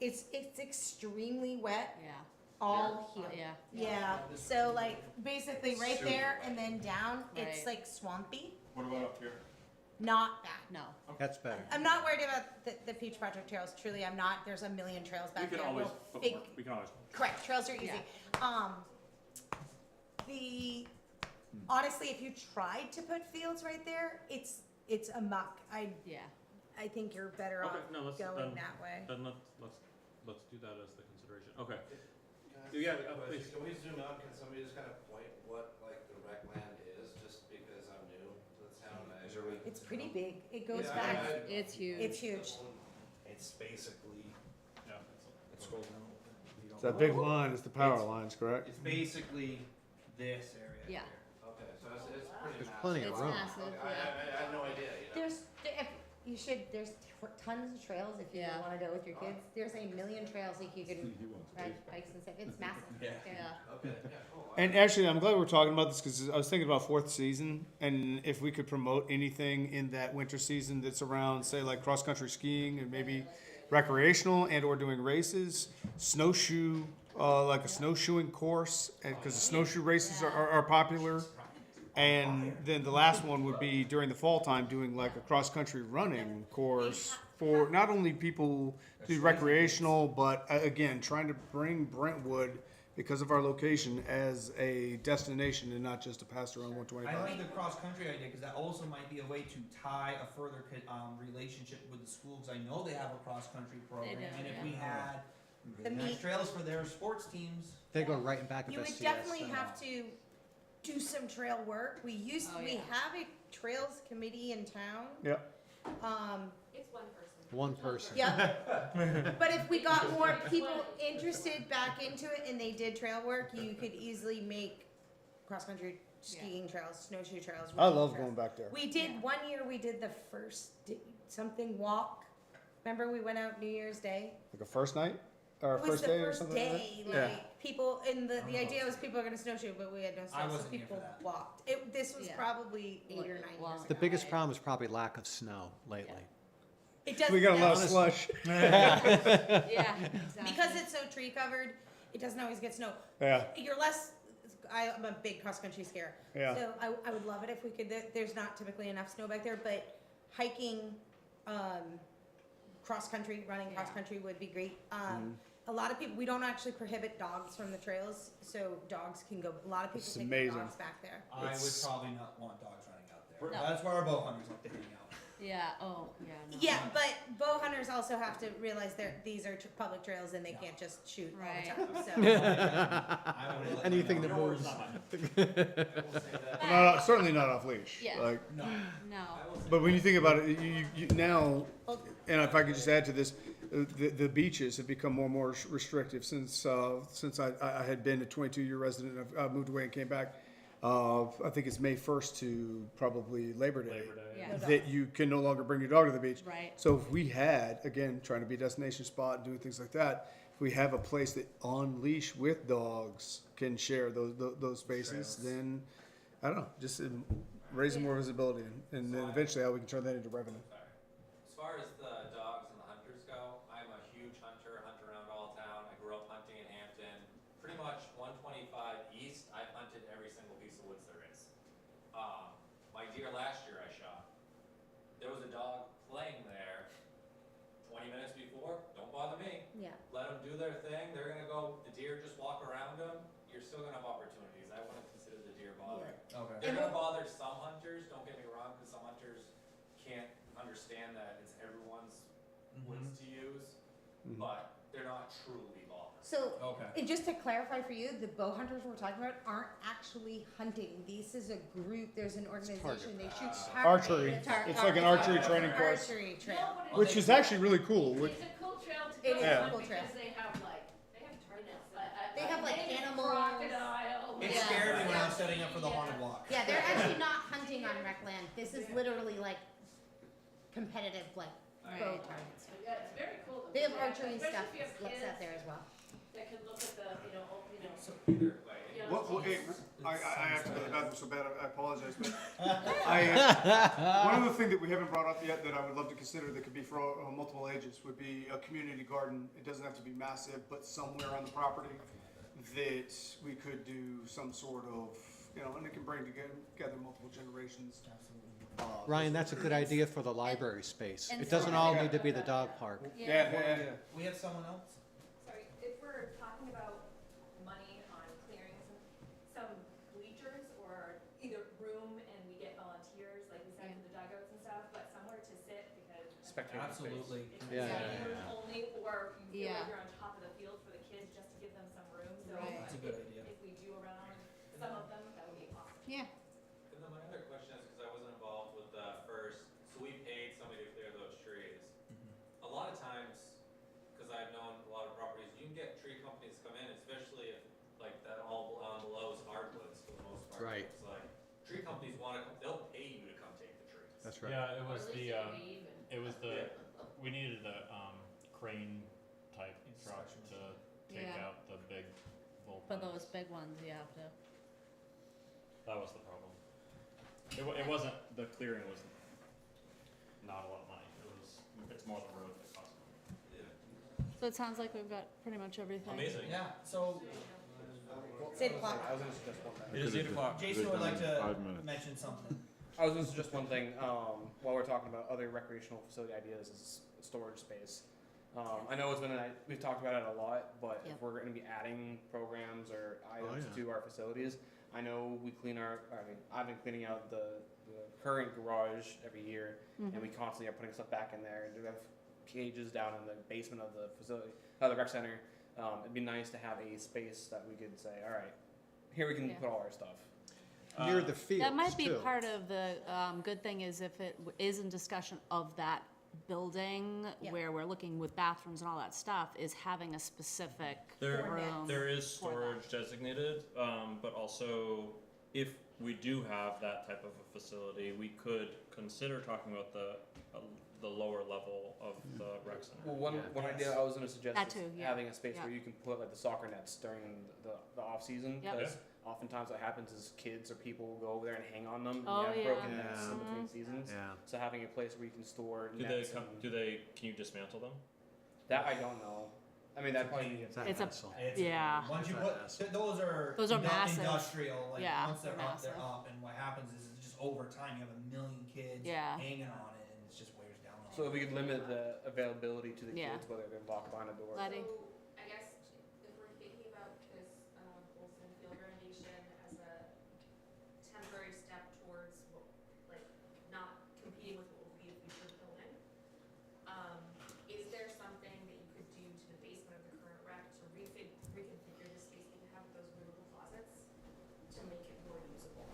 It's extremely wet Yeah. all here. Yeah. Yeah, so like, basically right Super there wet. and then down, it's Right. like swampy, What about up here? not bad. No. That's better. I'm not worried about the Peach Project trails, truly, I'm not, there's a million trails We back can there. always We'll put fig- more, we can always. Correct, trails are easy. Honestly, if you tried to put fields right there, it's a muck. Yeah. I think you're better off Okay, no, let's, going then, that way. then let's do that as the consideration. Okay. Guys, Yeah, question. please. Can we zoom out, can somebody just kind of point what, like, the rec land is, just because I'm new to the town? It's pretty big, it goes Yeah, back, It's huge. it's huge. It's basically, Yeah. let's scroll down. We don't That know. big line is the power lines, correct? It's basically this area Yeah. here. Okay, so it's pretty massive. There's plenty of It's room. massive, Okay, yeah. I had no idea, you know? There's tons of trails if you Yeah. wanna go with your kids. There's a million trails that you can He wants ride bikes and stuff, it's massive. Yeah. Yeah. Okay, yeah, cool. And actually, I'm glad we're talking about this because I was thinking about fourth season, and if we could promote anything in that winter season that's around, say, like cross country skiing and maybe recreational and or doing races, snowshoe, like a snowshoeing course, and because the snowshoe races are popular. And then the last one would be during the fall time doing like a cross country running course for not only people to do recreational, but again, trying to bring Brentwood, because of our location, as a destination and not just a pass around I 125. like the cross-country idea, because that also might be a way to tie a further relationship with the school, because I know they have a cross-country program, do, and if yeah. we had The really nice meet- trails for their sports teams. They go right in back of You would SCS. definitely have to do some trail work. We Oh, we yeah. have a trails committee in town. Yep. It's one person. One person. Yep. But if we got more people interested back into it and they did trail work, you could easily make cross-country skiing trails, snowshoe trails. I running love trails. going back there. We did, Yeah. one year we did the first something walk. Remember we went out New Year's Day? Like a first night or a It was first the day or first something like day, that. like people, and the idea was people are gonna snowshoe, but we had no snow, so wasn't here for people that. walked. This was Yeah. probably 8 or 9 Wow. years ago. The biggest problem is probably lack of snow lately. It doesn't. We got a lot of that's- slush. Yeah, exactly. Because it's so tree covered, it doesn't always get snow. Yeah. You're less. I'm a big cross country skier, Yeah. so I would love it if we could. There's not typically enough snow back there, but hiking, cross country, running Yeah. cross country would be great. Mm-hmm. A lot of people, we don't actually prohibit dogs from the trails, so dogs can go. A lot of people It's take their amazing. dogs back there. I would It's- probably not want dogs running out there. No. That's where our bow hunters like to hang out. Yeah, oh, yeah. No. Yeah, but bow hunters also have to realize these are public trails and they can't just shoot Right. all the time. So. I would let Anything them that know. moves. I will say that. Not, certainly not off leash. Yeah. Like, No. No. I will say but when you think about it, you now, and if I could just add to this, the beaches have become more and more restrictive since I had been a 22-year resident and I've moved away and came back. I think it's May 1st to probably Labor Day. Labor Day. Yeah. That you can no longer bring your dog to the beach. Right. So if we had, again, trying to be a destination spot and doing things like that, if we have a place that on leash with dogs can share those spaces, then I don't know, just raising more visibility and then eventually how we can turn that into revenue. As far as the dogs and the hunters go, I'm a huge hunter, hunt around all town. I grew up hunting in Hampton. Pretty much 125 east, I've hunted every single piece of woods there is. My deer last year I shot. There was a dog playing there 20 minutes before, don't bother me. Yeah. Let them do their thing, they're gonna go, the deer just walk around them, you're still gonna have opportunities. I wouldn't consider the deer bothering. Okay. They're gonna bother some hunters, don't get me wrong, because some hunters can't understand that it's everyone's woods to use, but they're not truly bothering. So, Okay. and just to clarify for you, the bow hunters we're talking about aren't actually hunting. This is a group, there's an organization, they shoot target. Archery. It's like an archery training course. Archery trail. No, but Which is actually really cool. It's a cool trail to It go is a on cool trail. because they have like, they have turtles. They have, like, native animals. Crocodile. It Yeah. scared me when I was setting up for the haunted walk. Yeah, they're actually not hunting on rec land. This is literally like competitive, like bow Right. targets. Yeah, it's very cool. They have Yeah, archery especially stuff if you have looks kids out there as well. that can look at the, Either way. you know, I have to go to the bathroom so bad, I apologize, but one other thing that we haven't brought up yet that I would love to consider that could be for multiple ages would be a community garden. It doesn't have to be massive, but somewhere on the property that we could do some sort of, and it can bring together multiple generations. Ryan, that's a good idea for the library space. and It doesn't so- all need to be the dog park. Yeah. We have someone else? Sorry, if we're talking about money on clearing some bleachers or either room and we get volunteers, like we said, for the dugouts and stuff, but somewhere to sit because. Spectator space. Absolutely. It's Yeah. standing room only, or you feel Yeah. like you're on top of the field for the kids just to give them some room, so. Right. That's a good idea. If we do around some of them, that would be awesome. Yeah. And then my other question is, because I wasn't involved with the first, so we paid somebody to clear those trees. A lot of times, because I've known a lot of properties, you can get tree companies come in, especially if, like, that all below is hardwoods for the most part. Right. It's like, tree companies wanna, they'll pay you to come take the trees. That's right. Yeah, it or was at the, least you wave and- it was the, we needed a, crane type truck Special to take Yeah. out the big bull. For those big ones, you have to. That was the problem. It wasn't, the clearing was not a lot of money. It's more the road that cost money. So it sounds like we've got pretty much everything. Amazing. Yeah, so It's 8 o'clock. I was gonna suggest one thing. It is 8 o'clock. Jason would like to 5 minutes. mention something. I was gonna suggest one thing, while we're talking about other recreational facility ideas is storage space. I know we've talked about it a lot, but Yep. if we're gonna be adding programs or items yeah. to our facilities, I know I've been cleaning out the current garage every year, and we constantly are putting stuff back in there, and we have cages down in the basement of the facility, the rec center. It'd be nice to have a space that we could say, all right, here we can Yeah. put all our stuff. Near the fields, That might be too. part of the good thing is if it is in discussion of that building Yeah. where we're looking with bathrooms and all that stuff, is having a specific There, room. there is for that. storage designated, but also if we do have that type of a facility, we could consider talking about the lower level of the rec center. Well, one idea I was gonna suggest That is too, yeah. having a space Yeah. where you can put like the soccer nets during the off season, Yep. because oftentimes what happens is kids or people will go over there and hang on them, and Oh, you have yeah. broken nets in Yeah. between seasons. Yeah. So having a place where you can store Do they nets come, and can you dismantle them? that I don't know. I mean that probably It's a It's a- hassle. Yeah. Once you It's a put, hassle. those are massive. industrial, like, Yeah, once they're they're up, they're massive. up, and what happens is it's just over time, you have a million kids Yeah. hanging on it, and it just wears down on so it. if we could limit the availability to the Yeah. kids, whether they're locked behind a door. Letty? So, I guess if we're thinking about this, Olson Field renovation as a temporary step towards, like, not competing with what will be a future building, is there something that you could do to the basement of the current rec to reconfigure the space that you have with those movable closets to make it more usable?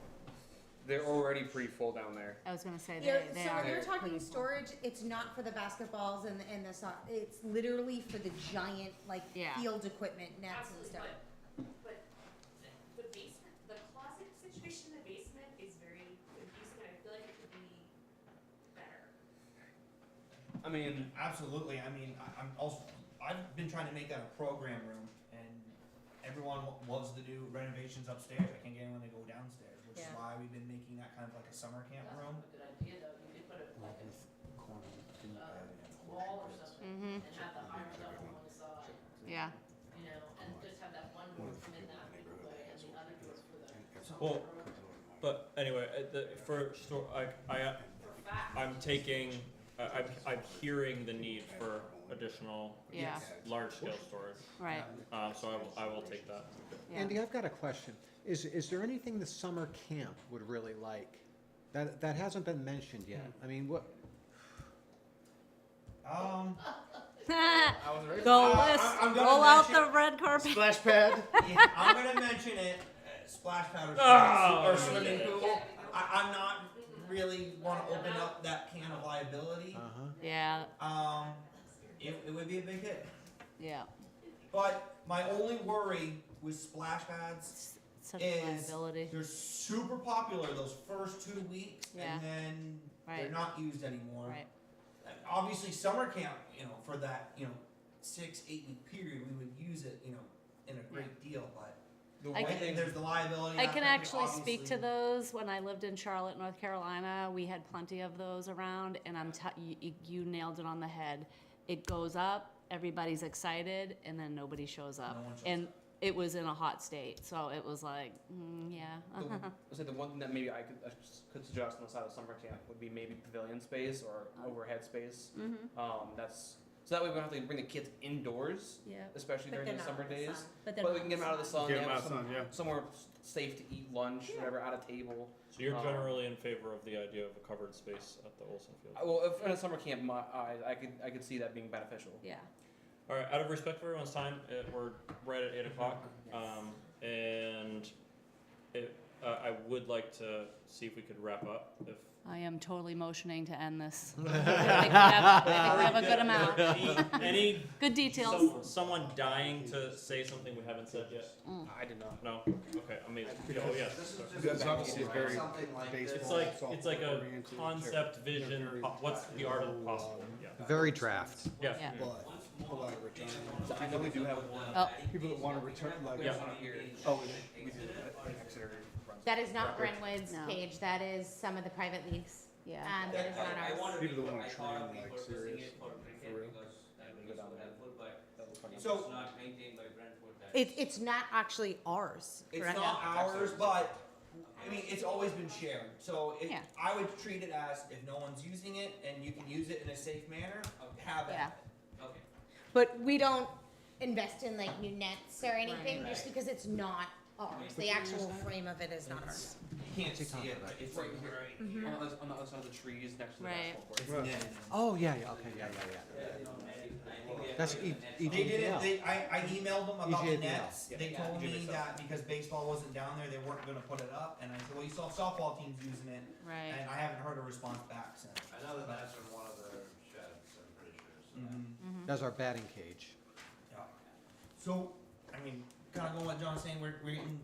They're already pretty full down there. I was gonna say, Yeah, they so are. when you're talking pretty full. storage, it's not for the basketballs and the it's literally for the giant, like, Yeah. field equipment, nets and stuff. But the basement, the closet situation in the basement is very confusing, and I feel like it could be better. I mean, Absolutely, I mean, I'm also, I've been trying to make that a program room, and everyone loves to do renovations upstairs, I can't get anyone to go downstairs, which is Yeah. why we've been making that kind of like a summer camp That's room. a good idea though, you could put it like a, wall or something, Mhm. and have the higher stuff on one side, Yeah. you know, and just have that one door come in that way, and the other door for the. Well, but anyway, for store, I'm taking, I'm hearing the need for additional Yeah. large scale storage. Right. So I will take that. Yeah. Andy, I've got a question. Is there anything the summer camp would really like? That hasn't been mentioned yet. I mean, what, Go I'm list, gonna roll out mention- the red carpet. Splash pad. Yeah, I'm gonna mention it, splash pad Oh, or swimming yeah. pool, I'm not really wanna open up that can of liability. uh-huh. Yeah, It would be a big hit. yeah. But my only worry with splash pads, Such a Is- liability. they're super popular those first 2 weeks, Yeah. and then they're Right. not used anymore. Right. Obviously, summer camp, for that, 6-8 week period, we would use it, in a great deal. But the I one can- thing, there's the liability. I can aspect, actually speak to obviously. those. When I lived in Charlotte, North Carolina, we had plenty of those around, and you nailed it on the head. It goes up, everybody's excited, and then nobody shows up. No one shows And it was in a hot state, so it was like, yeah. I say the one thing that maybe I could suggest on the side of summer camp would be maybe pavilion space or overhead space. Mm-hmm. So that way we don't have to bring the kids indoors, Yeah. especially during the summer days. But But we can get them out of the sun. Get they 'em have out of the sun, yeah. somewhere safe to eat lunch, whatever, at a table. So you're Um, generally in favor of the idea of a covered space at the Olson Field? Well, if in a summer camp, I could see that being beneficial. Yeah. All right, out of respect for everyone's time, we're right at 8 o'clock. And I would like to see if we could wrap up. If I am totally motioning to end this. I think we have a good amount. Any Good details. someone dying to say something we haven't said yet? I did not. No? Okay, amazing. Oh, yes. This is Sorry. just It's obviously very something like this. It's like a concept vision, what's the art of the possible, yeah. Very draft. Yeah. Yeah. I know we do have one. Oh, People that wanna return, like. Yeah. Oh, we did Exeter. That is not Brentwood's No. page, that is some of the private leagues. yeah. That is not ours. People that wanna I train, thought like, people were serious, using it for cricket real. because that would be so helpful, but if So- it's not maintained by Brentwood, that's. It's not actually ours. It's correct? not ours, but it's always been shared. So Yeah. I would treat it as if no one's using it and you can use it in a safe manner, have Yeah. it. Okay. But we don't invest in like new nets or anything, just because it's not ours. The actual frame of it is not ours. You can't see it, but it's right here. On the other side of the trees next to the Right. basketball court. It's netted. Oh, yeah, okay, yeah. That's They didn't. I emailed them about the EJDL. nets. They Yeah, told me EJDL. that because baseball wasn't down there, they weren't going to put it up. And I said, well, you saw softball teams using it, Right. and I haven't heard a response back since. I know that that's from one of their sheds, I'm pretty sure, so. Mm-hmm. That's our batting cage. Yeah. So, kind of going what John's saying, we're getting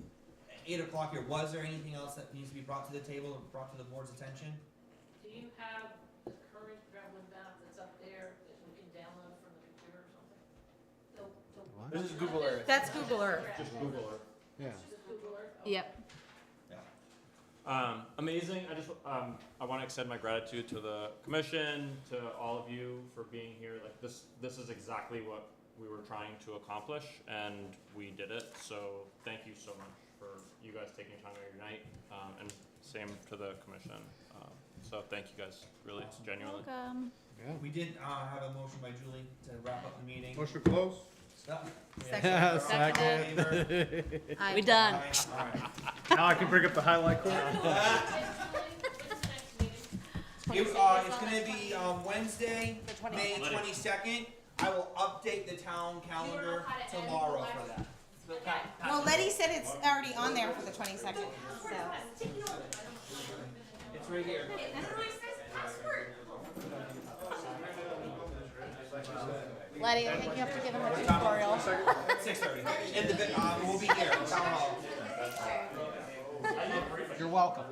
8 o'clock here. Was there anything else that needs to be brought to the table or brought to the board's attention? Do you have the current Brentwood map that's up there that we can download from the computer or something? What? This is Google Earth. That's Google Earth. Just Google it. Yeah. Just Google Earth? Yep. Amazing. I want to extend my gratitude to the commission, to all of you for being here. Like this is exactly what we were trying to accomplish, and we did it. So thank you so much for you guys taking time out of your night, and same to the commission. So thank you guys, really, genuinely. Welcome. We did have a motion by Julie to wrap up the meeting. Motion to close? Second. Seconded. I- We done. All right. Now I can bring up the highlight clip. It's gonna be Wednesday, May 22nd. I will update the town calendar tomorrow for that. Well, Letty said it's already on there for the 22nd, so. It's right here. It literally says password. Letty, I think you have to give him a tutorial. 6:30. And we'll be here, town hall. You're welcome.